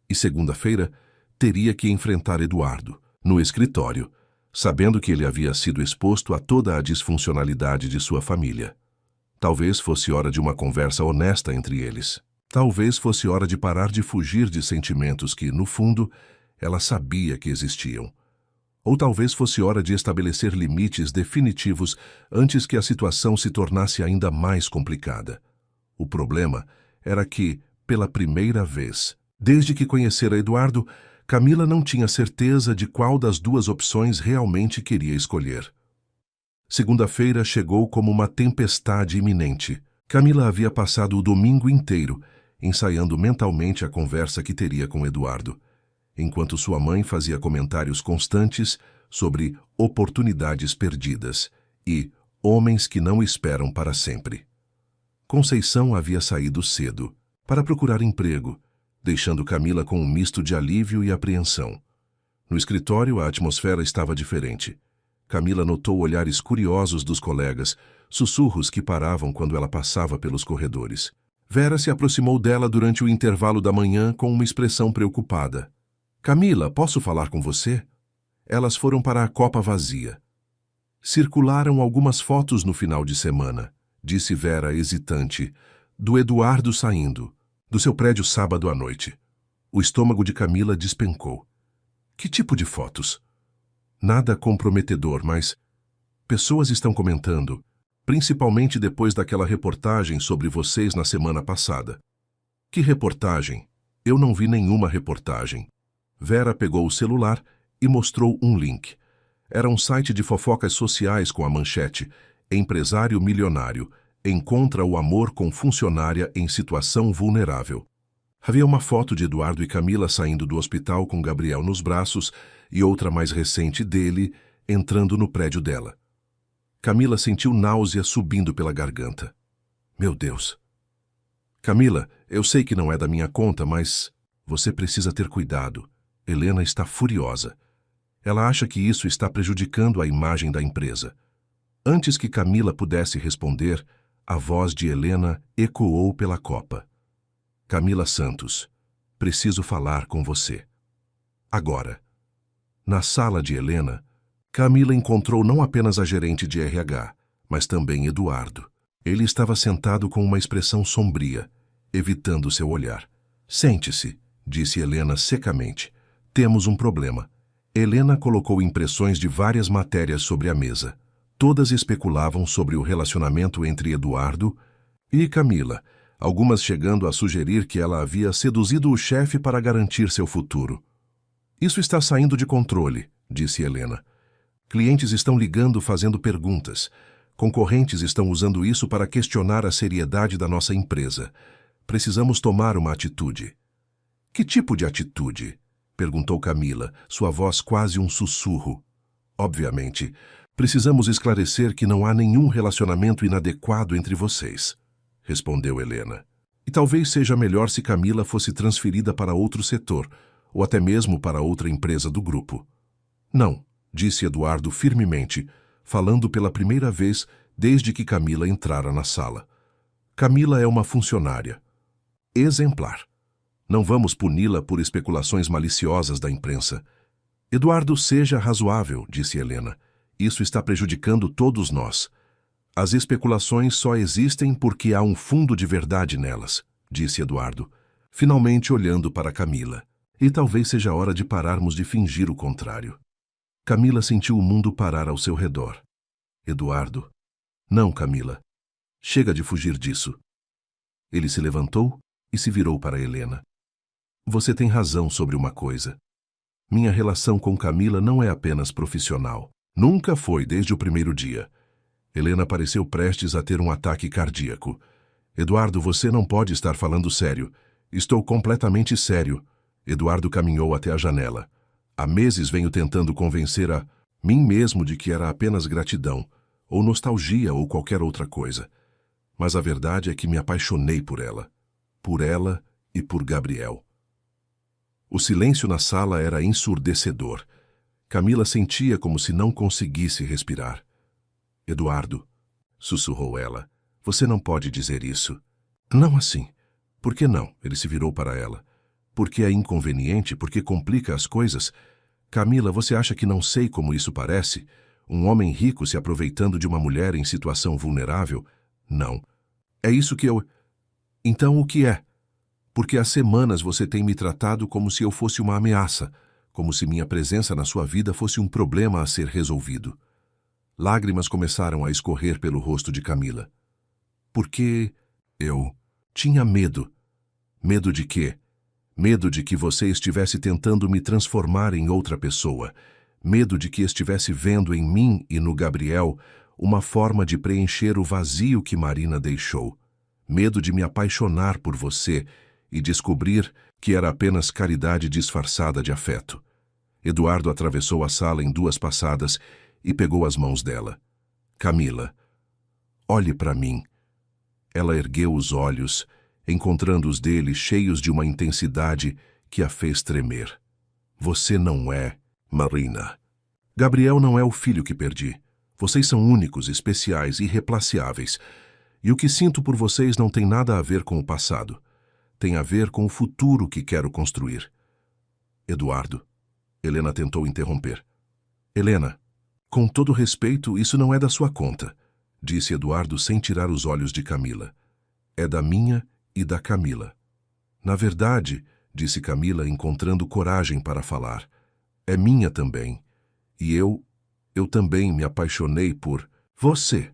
E segunda-feira teria que enfrentar Eduardo, no escritório, sabendo que ele havia sido exposto a toda a disfuncionalidade de sua família. Talvez fosse hora de uma conversa honesta entre eles. Talvez fosse hora de parar de fugir de sentimentos que, no fundo, ela sabia que existiam. Ou talvez fosse hora de estabelecer limites definitivos antes que a situação se tornasse ainda mais complicada. O problema era que, pela primeira vez, desde que conhecera Eduardo, Camila não tinha certeza de qual das duas opções realmente queria escolher. Segunda-feira chegou como uma tempestade iminente. Camila havia passado o domingo inteiro ensaiando mentalmente a conversa que teria com Eduardo, enquanto sua mãe fazia comentários constantes sobre oportunidades perdidas e homens que não esperam para sempre. Conceição havia saído cedo para procurar emprego, deixando Camila com um misto de alívio e apreensão. No escritório, a atmosfera estava diferente. Camila notou olhares curiosos dos colegas, sussurros que paravam quando ela passava pelos corredores. Vera se aproximou dela durante o intervalo da manhã com uma expressão preocupada. "Camila, posso falar com você?" Elas foram para a copa vazia. "Circularam algumas fotos no final de semana", disse Vera hesitante, "do Eduardo saindo, do seu prédio sábado à noite." O estômago de Camila despencou. "Que tipo de fotos?" "Nada comprometedor, mas pessoas estão comentando, principalmente depois daquela reportagem sobre vocês na semana passada." "Que reportagem? Eu não vi nenhuma reportagem." Vera pegou o celular e mostrou um link. Era um site de fofocas sociais com a manchete: "Empresário milionário encontra o amor com funcionária em situação vulnerável." Havia uma foto de Eduardo e Camila saindo do hospital com Gabriel nos braços e outra mais recente dele entrando no prédio dela. Camila sentiu náusea subindo pela garganta. "Meu Deus." "Camila, eu sei que não é da minha conta, mas você precisa ter cuidado. Helena está furiosa. Ela acha que isso está prejudicando a imagem da empresa." Antes que Camila pudesse responder, a voz de Helena ecoou pela copa. "Camila Santos, preciso falar com você. Agora." Na sala de Helena, Camila encontrou não apenas a gerente de RH, mas também Eduardo. Ele estava sentado com uma expressão sombria, evitando seu olhar. "Sente-se", disse Helena secamente. "Temos um problema." Helena colocou impressões de várias matérias sobre a mesa. Todas especulavam sobre o relacionamento entre Eduardo e Camila, algumas chegando a sugerir que ela havia seduzido o chefe para garantir seu futuro. "Isso está saindo de controle", disse Helena. "Clientes estão ligando fazendo perguntas. Concorrentes estão usando isso para questionar a seriedade da nossa empresa. Precisamos tomar uma atitude." "Que tipo de atitude?" perguntou Camila, sua voz quase um sussurro. "Obviamente, precisamos esclarecer que não há nenhum relacionamento inadequado entre vocês", respondeu Helena. "E talvez seja melhor se Camila fosse transferida para outro setor, ou até mesmo para outra empresa do grupo." "Não", disse Eduardo firmemente, falando pela primeira vez desde que Camila entrara na sala. "Camila é uma funcionária exemplar. Não vamos puni-la por especulações maliciosas da imprensa." "Eduardo, seja razoável", disse Helena. "Isso está prejudicando todos nós." "As especulações só existem porque há um fundo de verdade nelas", disse Eduardo, finalmente olhando para Camila. "E talvez seja hora de pararmos de fingir o contrário." Camila sentiu o mundo parar ao seu redor. "Eduardo." "Não, Camila. Chega de fugir disso." Ele se levantou e se virou para Helena. "Você tem razão sobre uma coisa. Minha relação com Camila não é apenas profissional. Nunca foi desde o primeiro dia." Helena pareceu prestes a ter um ataque cardíaco. "Eduardo, você não pode estar falando sério." "Estou completamente sério." Eduardo caminhou até a janela. "Há meses venho tentando convencer a mim mesmo de que era apenas gratidão, ou nostalgia ou qualquer outra coisa. Mas a verdade é que me apaixonei por ela e por Gabriel." O silêncio na sala era ensurdecedor. Camila sentia como se não conseguisse respirar. "Eduardo", sussurrou ela, "você não pode dizer isso." "Não assim." "Por que não?" Ele se virou para ela. "Porque é inconveniente, porque complica as coisas. Camila, você acha que não sei como isso parece? Um homem rico se aproveitando de uma mulher em situação vulnerável? Não. É isso que eu... Então o que é? Porque há semanas você tem me tratado como se eu fosse uma ameaça, como se minha presença na sua vida fosse um problema a ser resolvido. Lágrimas começaram a escorrer pelo rosto de Camila. Porque eu tinha medo. Medo de quê? Medo de que você estivesse tentando me transformar em outra pessoa. Medo de que estivesse vendo em mim e no Gabriel uma forma de preencher o vazio que Marina deixou. Medo de me apaixonar por você e descobrir que era apenas caridade disfarçada de afeto. Eduardo atravessou a sala em 2 passadas e pegou as mãos dela. Camila, olhe para mim. Ela ergueu os olhos, encontrando os dele cheios de uma intensidade que a fez tremer. Você não é Marina. Gabriel não é o filho que perdi. Vocês são únicos, especiais, irreplaciáveis. E o que sinto por vocês não tem nada a ver com o passado. Tem a ver com o futuro que quero construir. Eduardo. Helena tentou interromper. Helena, com todo respeito, isso não é da sua conta, disse Eduardo sem tirar os olhos de Camila. É da minha e da Camila. Na verdade, disse Camila, encontrando coragem para falar, é minha também. E eu também me apaixonei por você.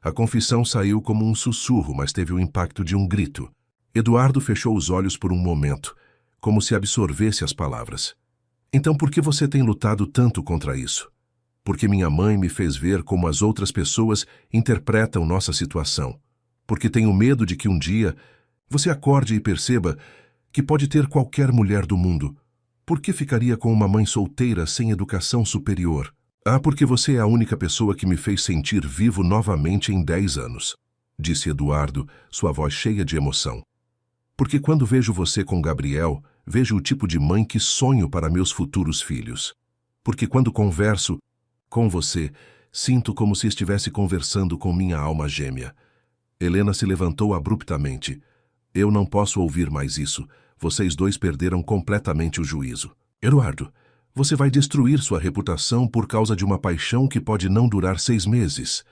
A confissão saiu como um sussurro, mas teve o impacto de um grito. Eduardo fechou os olhos por um momento, como se absorvesse as palavras. Então por que você tem lutado tanto contra isso? Porque minha mãe me fez ver como as outras pessoas interpretam nossa situação. Porque tenho medo de que um dia você acorde e perceba que pode ter qualquer mulher do mundo. Por que ficaria com uma mãe solteira sem educação superior? Ah, porque você é a única pessoa que me fez sentir vivo novamente em 10 anos, disse Eduardo, sua voz cheia de emoção. Porque quando vejo você com Gabriel, vejo o tipo de mãe que sonho para meus futuros filhos. Porque quando converso com você, sinto como se estivesse conversando com minha alma gêmea. Helena se levantou abruptamente. Eu não posso ouvir mais isso. Vocês dois perderam completamente o juízo. Eduardo, você vai destruir sua reputação por causa de uma paixão que pode não durar 6 meses.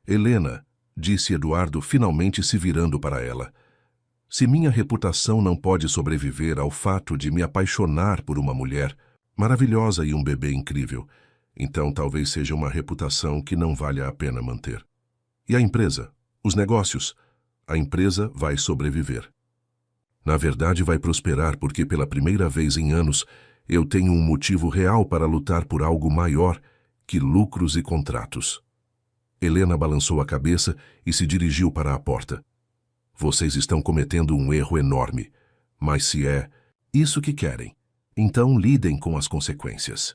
Helena, disse Eduardo, finalmente se virando para ela. Se minha reputação não pode sobreviver ao fato de me apaixonar por uma mulher maravilhosa e um bebê incrível, então talvez seja uma reputação que não valha a pena manter. E a empresa? Os negócios? A empresa vai sobreviver. Na verdade, vai prosperar porque pela primeira vez em anos eu tenho um motivo real para lutar por algo maior que lucros e contratos. Helena balançou a cabeça e se dirigiu para a porta. Vocês estão cometendo um erro enorme, mas se é isso que querem, então lidem com as consequências.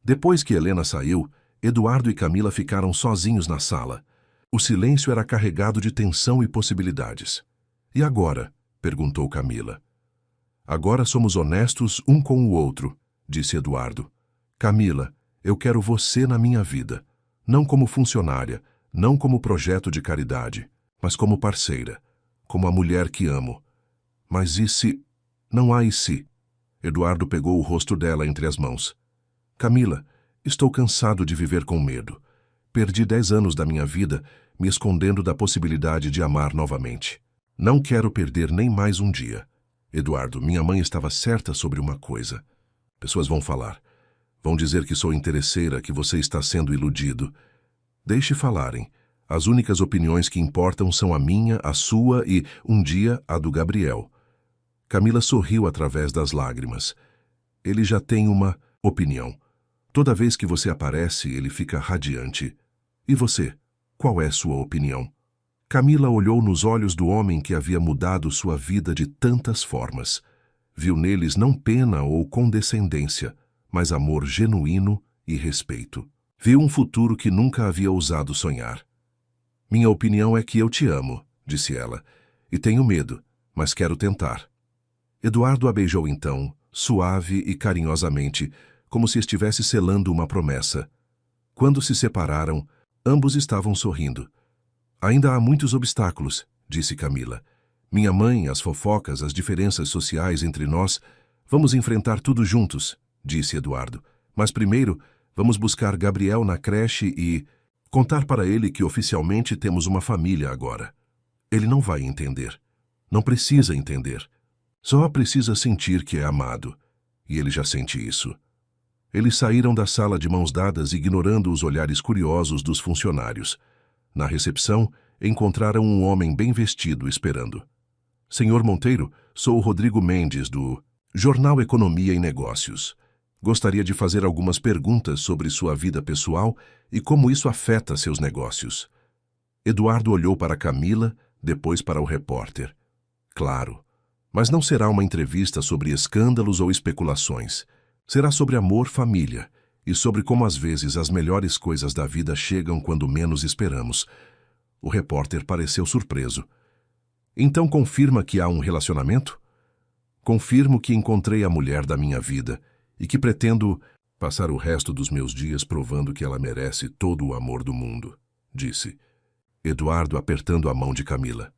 Depois que Helena saiu, Eduardo e Camila ficaram sozinhos na sala. O silêncio era carregado de tensão e possibilidades. E agora? Perguntou Camila. Agora somos honestos um com o outro, disse Eduardo. Camila, eu quero você na minha vida, não como funcionária, não como projeto de caridade, mas como parceira. Como a mulher que amo. Mas e se? Não há e se. Eduardo pegou o rosto dela entre as mãos. Camila, estou cansado de viver com medo. Perdi 10 anos da minha vida me escondendo da possibilidade de amar novamente. Não quero perder nem mais um dia. Eduardo, minha mãe estava certa sobre uma coisa. Pessoas vão falar. Vão dizer que sou interesseira, que você está sendo iludido. Deixe falarem. As únicas opiniões que importam são a minha, a sua e, um dia, a do Gabriel. Camila sorriu através das lágrimas. Ele já tem uma opinião. Toda vez que você aparece, ele fica radiante. E você? Qual é sua opinião? Camila olhou nos olhos do homem que havia mudado sua vida de tantas formas. Viu neles não pena ou condescendência, mas amor genuíno e respeito. Viu um futuro que nunca havia ousado sonhar. Minha opinião é que eu te amo, disse ela, e tenho medo, mas quero tentar. Eduardo a beijou então, suave e carinhosamente, como se estivesse selando uma promessa. Quando se separaram, ambos estavam sorrindo. Ainda há muitos obstáculos, disse Camila. Minha mãe, as fofocas, as diferenças sociais entre nós. Vamos enfrentar tudo juntos, disse Eduardo. Mas primeiro, vamos buscar Gabriel na creche e contar para ele que oficialmente temos uma família agora. Ele não vai entender. Não precisa entender. Só precisa sentir que é amado. E ele já sente isso. Eles saíram da sala de mãos dadas, ignorando os olhares curiosos dos funcionários. Na recepção, encontraram um homem bem vestido esperando. Senhor Monteiro, sou o Rodrigo Mendes, do Jornal Economia e Negócios. Gostaria de fazer algumas perguntas sobre sua vida pessoal e como isso afeta seus negócios. Eduardo olhou para Camila, depois para o repórter. Claro, mas não será uma entrevista sobre escândalos ou especulações. Será sobre amor, família e sobre como às vezes as melhores coisas da vida chegam quando menos esperamos. O repórter pareceu surpreso. Então confirma que há um relacionamento? Confirmo que encontrei a mulher da minha vida e que pretendo passar o resto dos meus dias provando que ela merece todo o amor do mundo, disse Eduardo apertando a mão de Camila.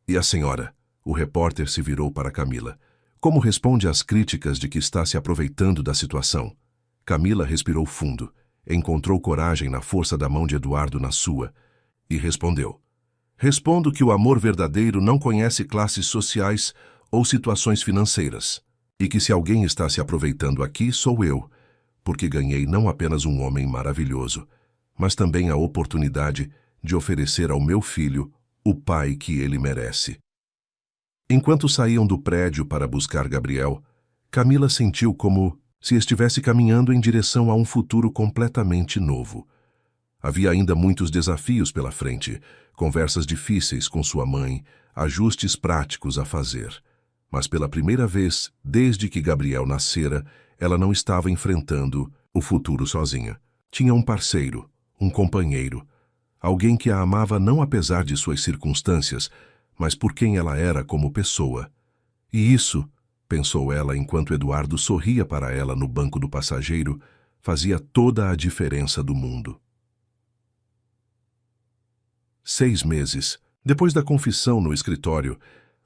E a senhora? O repórter se virou para Camila. Como responde às críticas de que está se aproveitando da situação? Camila respirou fundo, encontrou coragem na força da mão de Eduardo na sua e respondeu. Respondo que o amor verdadeiro não conhece classes sociais ou situações financeiras, e que se alguém está se aproveitando aqui sou eu, porque ganhei não apenas um homem maravilhoso, mas também a oportunidade de oferecer ao meu filho o pai que ele merece. Enquanto saíam do prédio para buscar Gabriel, Camila sentiu como se estivesse caminhando em direção a um futuro completamente novo. Havia ainda muitos desafios pela frente, conversas difíceis com sua mãe, ajustes práticos a fazer. Mas pela primeira vez, desde que Gabriel nascera, ela não estava enfrentando o futuro sozinha. Tinha um parceiro, um companheiro, alguém que a amava não apesar de suas circunstâncias, mas por quem ela era como pessoa. E isso, pensou ela enquanto Eduardo sorria para ela no banco do passageiro, fazia toda a diferença do mundo. 6 meses, depois da confissão no escritório,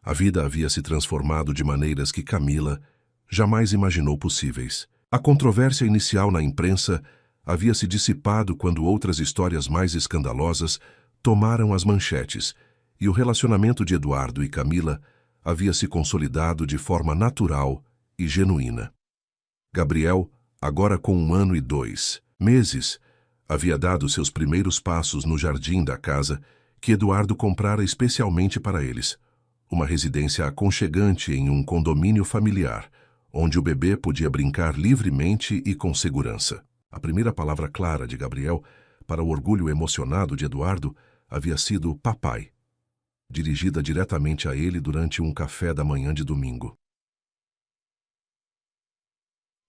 a vida havia se transformado de maneiras que Camila jamais imaginou possíveis. A controvérsia inicial na imprensa havia se dissipado quando outras histórias mais escandalosas tomaram as manchetes, e o relacionamento de Eduardo e Camila havia se consolidado de forma natural e genuína. Gabriel, agora com 1 ano e 2 meses, havia dado seus primeiros passos no jardim da casa que Eduardo comprara especialmente para eles, uma residência aconchegante em um condomínio familiar, onde o bebê podia brincar livremente e com segurança. A primeira palavra clara de Gabriel, para o orgulho emocionado de Eduardo, havia sido papai, dirigida diretamente a ele durante um café da manhã de domingo.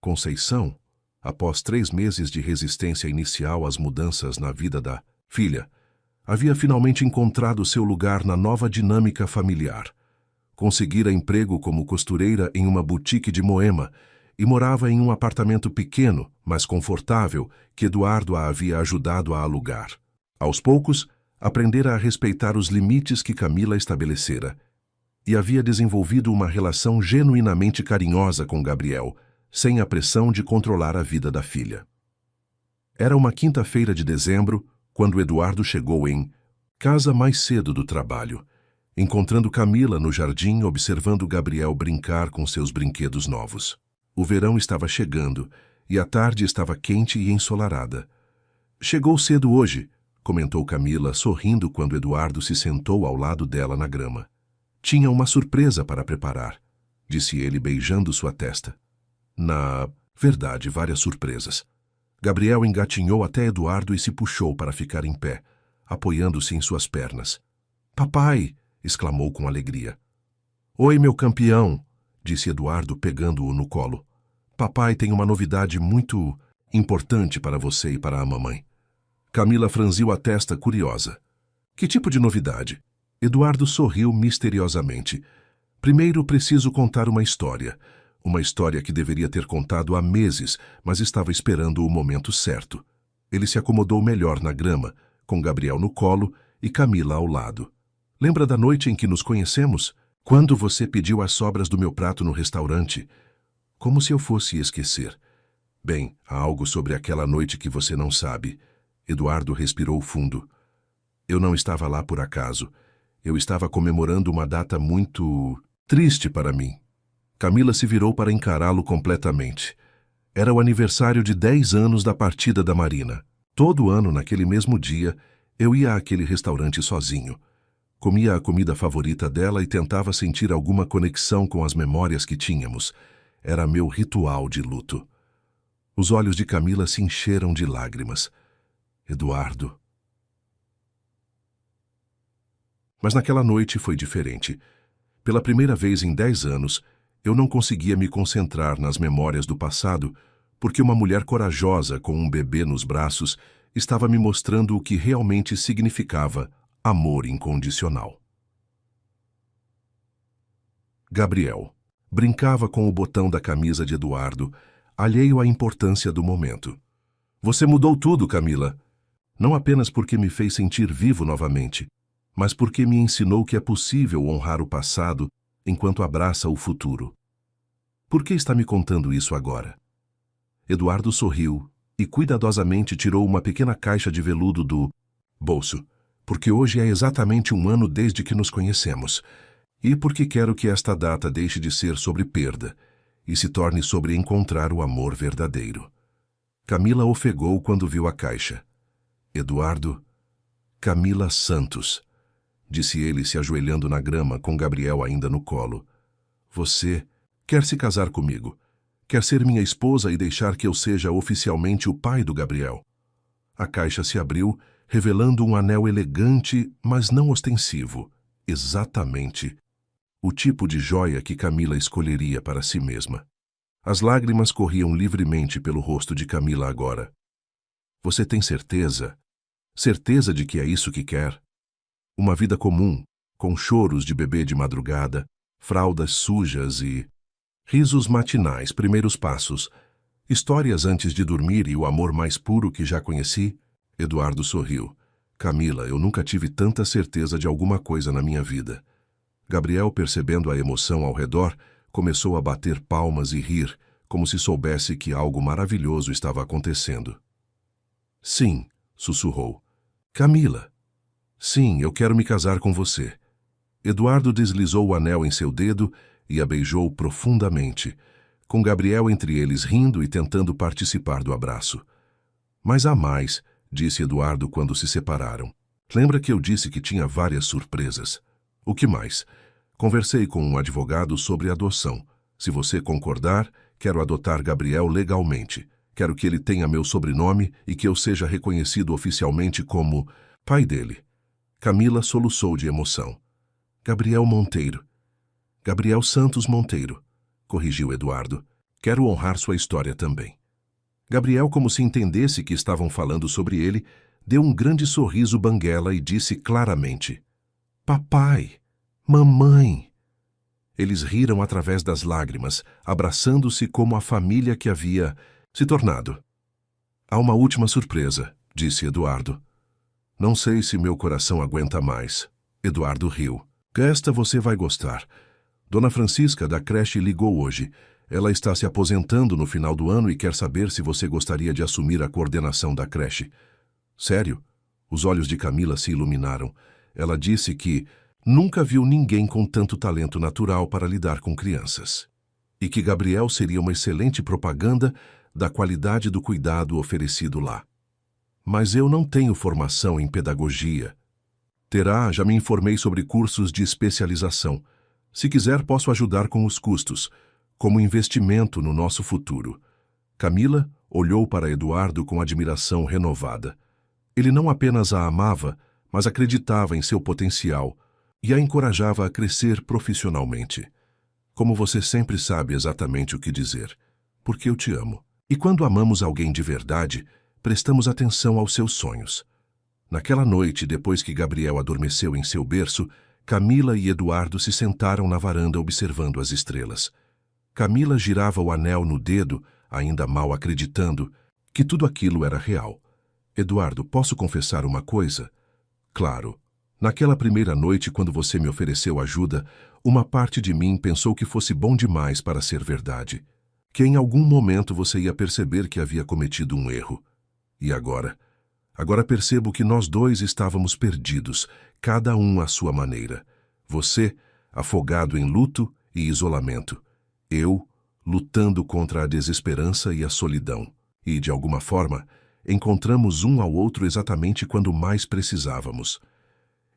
Conceição, após 3 meses de resistência inicial às mudanças na vida da filha, havia finalmente encontrado seu lugar na nova dinâmica familiar. Conseguira emprego como costureira em uma boutique de Moema e morava em um apartamento pequeno, mas confortável, que Eduardo a havia ajudado a alugar. Aos poucos, aprendera a respeitar os limites que Camila estabelecera e havia desenvolvido uma relação genuinamente carinhosa com Gabriel, sem a pressão de controlar a vida da filha. Era uma quinta-feira de dezembro, quando Eduardo chegou em casa mais cedo do trabalho, encontrando Camila no jardim observando Gabriel brincar com seus brinquedos novos. O verão estava chegando e a tarde estava quente e ensolarada. Chegou cedo hoje, comentou Camila, sorrindo quando Eduardo se sentou ao lado dela na grama. Tinha uma surpresa para preparar, disse ele beijando sua testa. Na verdade, várias surpresas. Gabriel engatinhou até Eduardo e se puxou para ficar em pé, apoiando-se em suas pernas. Papai! Exclamou com alegria. Oi, meu campeão! Disse Eduardo, pegando-o no colo. Papai tem uma novidade muito importante para você e para a mamãe. Camila franziu a testa curiosa. Que tipo de novidade? Eduardo sorriu misteriosamente. Primeiro preciso contar uma história. Uma história que deveria ter contado há meses, mas estava esperando o momento certo. Ele se acomodou melhor na grama, com Gabriel no colo e Camila ao lado. Lembra da noite em que nos conhecemos? Quando você pediu as sobras do meu prato no restaurante? Como se eu fosse esquecer. Bem, há algo sobre aquela noite que você não sabe. Eduardo respirou fundo. Eu não estava lá por acaso. Eu estava comemorando uma data muito triste para mim. Camila se virou para encará-lo completamente. Era o aniversário de 10 anos da partida da Marina. Todo ano, naquele mesmo dia, eu ia àquele restaurante sozinho. Comia a comida favorita dela e tentava sentir alguma conexão com as memórias que tínhamos. Era meu ritual de luto. Os olhos de Camila se encheram de lágrimas. Eduardo. Mas naquela noite foi diferente. Pela primeira vez em 10 anos, eu não conseguia me concentrar nas memórias do passado, porque uma mulher corajosa com um bebê nos braços estava me mostrando o que realmente significava amor incondicional. Gabriel brincava com o botão da camisa de Eduardo, alheio à importância do momento. Você mudou tudo, Camila. Não apenas porque me fez sentir vivo novamente, mas porque me ensinou que é possível honrar o passado enquanto abraça o futuro. Por que está me contando isso agora? Eduardo sorriu e cuidadosamente tirou uma pequena caixa de veludo do bolso, porque hoje é exatamente 1 ano desde que nos conhecemos, e porque quero que esta data deixe de ser sobre perda e se torne sobre encontrar o amor verdadeiro. Camila ofegou quando viu a caixa. Eduardo, Camila Santos, disse ele se ajoelhando na grama com Gabriel ainda no colo. Você quer se casar comigo? Quer ser minha esposa e deixar que eu seja oficialmente o pai do Gabriel? A caixa se abriu, revelando um anel elegante, mas não ostensivo. Exatamente o tipo de joia que Camila escolheria para si mesma. As lágrimas corriam livremente pelo rosto de Camila agora. Você tem certeza? Certeza de que é isso que quer? Uma vida comum, com choros de bebê de madrugada, fraldas sujas e risos matinais, primeiros passos, histórias antes de dormir e o amor mais puro que já conheci? Eduardo sorriu. Camila, eu nunca tive tanta certeza de alguma coisa na minha vida. Gabriel, percebendo a emoção ao redor, começou a bater palmas e rir, como se soubesse que algo maravilhoso estava acontecendo. Sim, sussurrou. Camila. Sim, eu quero me casar com você. Eduardo deslizou o anel em seu dedo e a beijou profundamente, com Gabriel entre eles rindo e tentando participar do abraço. Mas há mais, disse Eduardo quando se separaram. Lembra que eu disse que tinha várias surpresas? O que mais? Conversei com um advogado sobre adoção. Se você concordar, quero adotar Gabriel legalmente. Quero que ele tenha meu sobrenome e que eu seja reconhecido oficialmente como pai dele. Camila soluçou de emoção. Gabriel Monteiro. Gabriel Santos Monteiro, corrigiu Eduardo. Quero honrar sua história também. Gabriel, como se entendesse que estavam falando sobre ele, deu um grande sorriso banguela e disse claramente: Papai, mamãe. Eles riram através das lágrimas, abraçando-se como a família que havia se tornado. Há uma última surpresa, disse Eduardo. Não sei se meu coração aguenta mais. Eduardo riu. Esta você vai gostar. Dona Francisca, da creche, ligou hoje. Ela está se aposentando no final do ano e quer saber se você gostaria de assumir a coordenação da creche. Sério? Os olhos de Camila se iluminaram. Ela disse que nunca viu ninguém com tanto talento natural para lidar com crianças. E que Gabriel seria uma excelente propaganda da qualidade do cuidado oferecido lá. Mas eu não tenho formação em pedagogia. Terá, já me informei sobre cursos de especialização. Se quiser, posso ajudar com os custos, como investimento no nosso futuro. Camila olhou para Eduardo com admiração renovada. Ele não apenas a amava, mas acreditava em seu potencial e a encorajava a crescer profissionalmente. Como você sempre sabe exatamente o que dizer, porque eu te amo. E quando amamos alguém de verdade, prestamos atenção aos seus sonhos. Naquela noite, depois que Gabriel adormeceu em seu berço, Camila e Eduardo se sentaram na varanda observando as estrelas. Camila girava o anel no dedo, ainda mal acreditando que tudo aquilo era real. Eduardo, posso confessar uma coisa? Claro. Naquela primeira noite, quando você me ofereceu ajuda, uma parte de mim pensou que fosse bom demais para ser verdade. Que em algum momento você ia perceber que havia cometido um erro. E agora? Agora percebo que nós dois estávamos perdidos, cada um à sua maneira. Você, afogado em luto e isolamento. Eu, lutando contra a desesperança e a solidão. E, de alguma forma, encontramos um ao outro exatamente quando mais precisávamos.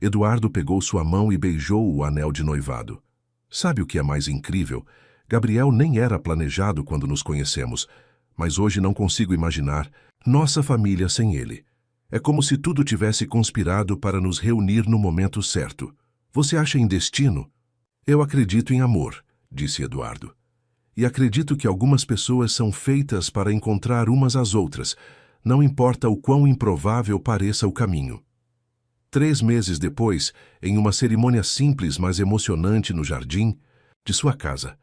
Eduardo pegou sua mão e beijou o anel de noivado. Sabe o que é mais incrível? Gabriel nem era planejado quando nos conhecemos, mas hoje não consigo imaginar nossa família sem ele. É como se tudo tivesse conspirado para nos reunir no momento certo. Você acha em destino? Eu acredito em amor, disse Eduardo. E acredito que algumas pessoas são feitas para encontrar umas às outras, não importa o quão improvável pareça o caminho. 3 meses depois, em uma cerimônia simples mas emocionante no jardim de sua casa,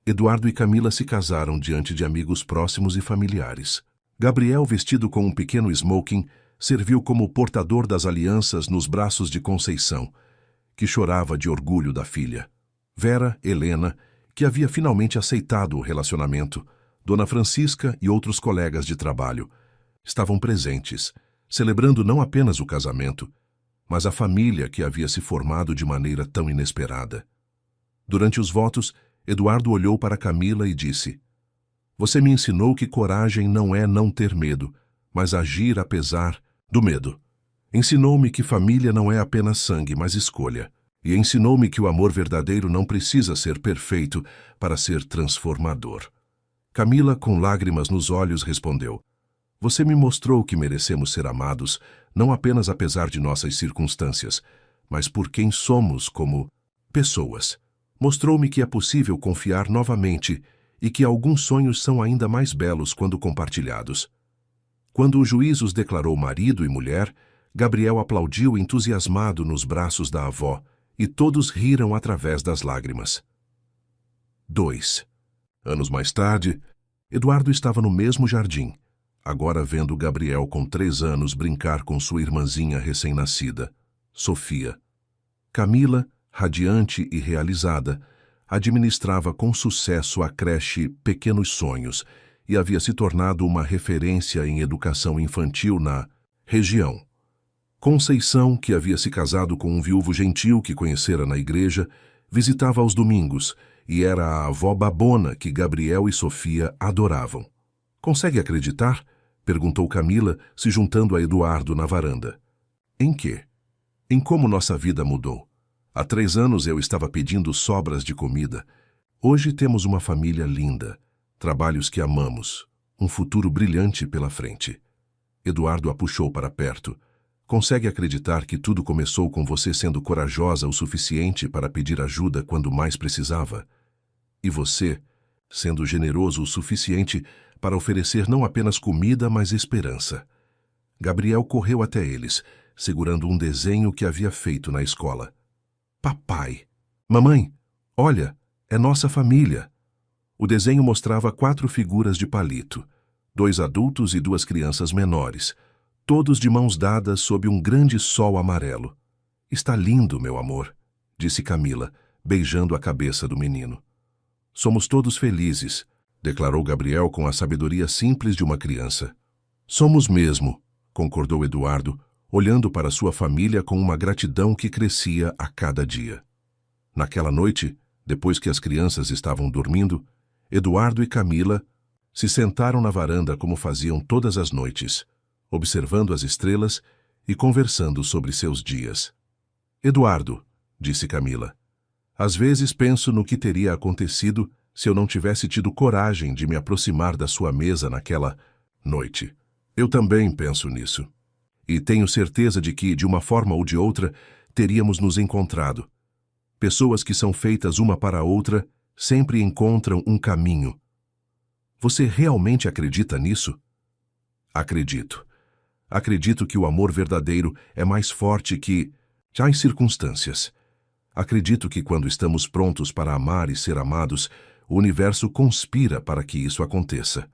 Eduardo e Camila se casaram diante de amigos próximos e familiares. Gabriel, vestido com um pequeno smoking, serviu como portador das alianças nos braços de Conceição, que chorava de orgulho da filha. Vera, Helena, que havia finalmente aceitado o relacionamento, Dona Francisca e outros colegas de trabalho, estavam presentes, celebrando não apenas o casamento, mas a família que havia se formado de maneira tão inesperada. Durante os votos, Eduardo olhou para Camila e disse: "Você me ensinou que coragem não é não ter medo, mas agir apesar do medo. Ensinou-me que família não é apenas sangue, mas escolha. E ensinou-me que o amor verdadeiro não precisa ser perfeito para ser transformador." Camila, com lágrimas nos olhos, respondeu: "Você me mostrou que merecemos ser amados, não apenas apesar de nossas circunstâncias, mas por quem somos como pessoas. Mostrou-me que é possível confiar novamente e que alguns sonhos são ainda mais belos quando compartilhados." Quando o juiz os declarou marido e mulher, Gabriel aplaudiu entusiasmado nos braços da avó, e todos riram através das lágrimas. 2 anos mais tarde, Eduardo estava no mesmo jardim, agora vendo Gabriel com 3 anos brincar com sua irmãzinha recém-nascida, Sofia. Camila, radiante e realizada, administrava com sucesso a creche Pequenos Sonhos e havia se tornado uma referência em educação infantil na região. Conceição, que havia se casado com um viúvo gentil que conhecera na igreja, visitava aos domingos e era a avó babona que Gabriel e Sofia adoravam. "Consegue acreditar?" perguntou Camila, se juntando a Eduardo na varanda. "Em quê?" "Em como nossa vida mudou. Há 3 anos eu estava pedindo sobras de comida. Hoje temos uma família linda, trabalhos que amamos, um futuro brilhante pela frente." Eduardo a puxou para perto. "Consegue acreditar que tudo começou com você sendo corajosa o suficiente para pedir ajuda quando mais precisava? E você, sendo generoso o suficiente para oferecer não apenas comida, mas esperança." Gabriel correu até eles, segurando um desenho que havia feito na escola. "Papai! Mamãe! Olha, é nossa família!" O desenho mostrava 4 figuras de palito, 2 adultos e 2 crianças menores, todos de mãos dadas sob um grande sol amarelo. "Está lindo, meu amor", disse Camila, beijando a cabeça do menino. "Somos todos felizes", declarou Gabriel com a sabedoria simples de uma criança. "Somos mesmo", concordou Eduardo, olhando para sua família com uma gratidão que crescia a cada dia. Naquela noite, depois que as crianças estavam dormindo, Eduardo e Camila se sentaram na varanda como faziam todas as noites, observando as estrelas e conversando sobre seus dias. "Eduardo", disse Camila, "às vezes penso no que teria acontecido se eu não tivesse tido coragem de me aproximar da sua mesa naquela noite." "Eu também penso nisso. E tenho certeza de que, de uma forma ou de outra, teríamos nos encontrado. Pessoas que são feitas uma para a outra sempre encontram um caminho." "Você realmente acredita nisso?" "Acredito. Acredito que o amor verdadeiro é mais forte que as circunstâncias. Acredito que quando estamos prontos para amar e ser amados, o universo conspira para que isso aconteça."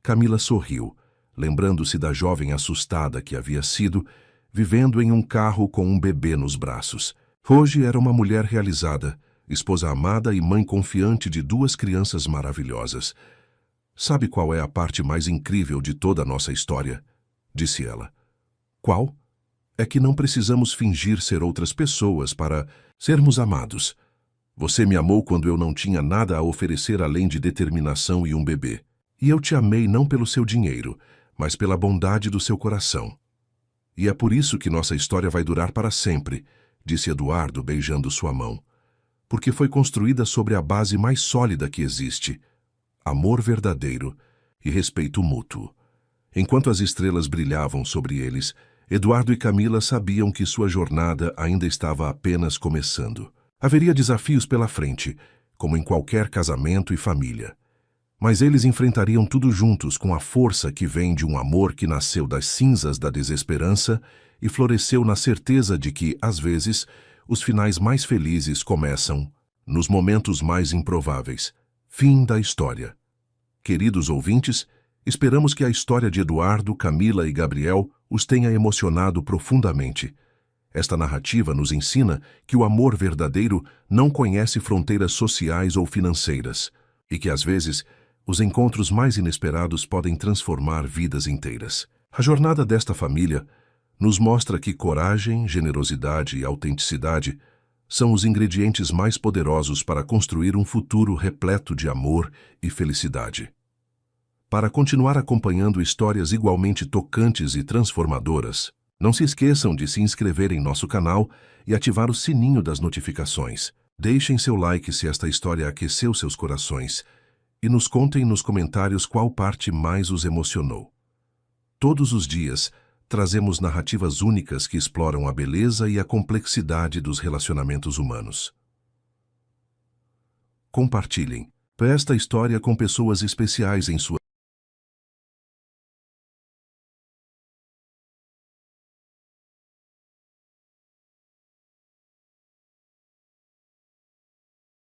Camila sorriu, lembrando-se da jovem assustada que havia sido, vivendo em um carro com um bebê nos braços. Hoje era uma mulher realizada, esposa amada e mãe confiante de 2 crianças maravilhosas. "Sabe qual é a parte mais incrível de toda a nossa história?" disse ela. "Qual?" "É que não precisamos fingir ser outras pessoas para sermos amados. Você me amou quando eu não tinha nada a oferecer além de determinação e um bebê. E eu te amei não pelo seu dinheiro, mas pela bondade do seu coração. E é por isso que nossa história vai durar para sempre, disse Eduardo beijando sua mão. Porque foi construída sobre a base mais sólida que existe: amor verdadeiro e respeito mútuo. Enquanto as estrelas brilhavam sobre eles, Eduardo e Camila sabiam que sua jornada ainda estava apenas começando. Haveria desafios pela frente, como em qualquer casamento e família. Mas eles enfrentariam tudo juntos com a força que vem de um amor que nasceu das cinzas da desesperança e floresceu na certeza de que, às vezes, os finais mais felizes começam nos momentos mais improváveis. Fim da história. Queridos ouvintes, esperamos que a história de Eduardo, Camila e Gabriel os tenha emocionado profundamente. Esta narrativa nos ensina que o amor verdadeiro não conhece fronteiras sociais ou financeiras e que, às vezes, os encontros mais inesperados podem transformar vidas inteiras. A jornada desta família nos mostra que coragem, generosidade e autenticidade são os ingredientes mais poderosos para construir um futuro repleto de amor e felicidade. Para continuar acompanhando histórias igualmente tocantes e transformadoras, não se esqueçam de se inscrever em nosso canal e ativar o sininho das notificações. Deixem seu like se esta história aqueceu seus corações e nos contem nos comentários qual parte mais os emocionou. Todos os dias, trazemos narrativas únicas que exploram a beleza e a complexidade dos relacionamentos humanos. Compartilhem esta história com pessoas especiais em sua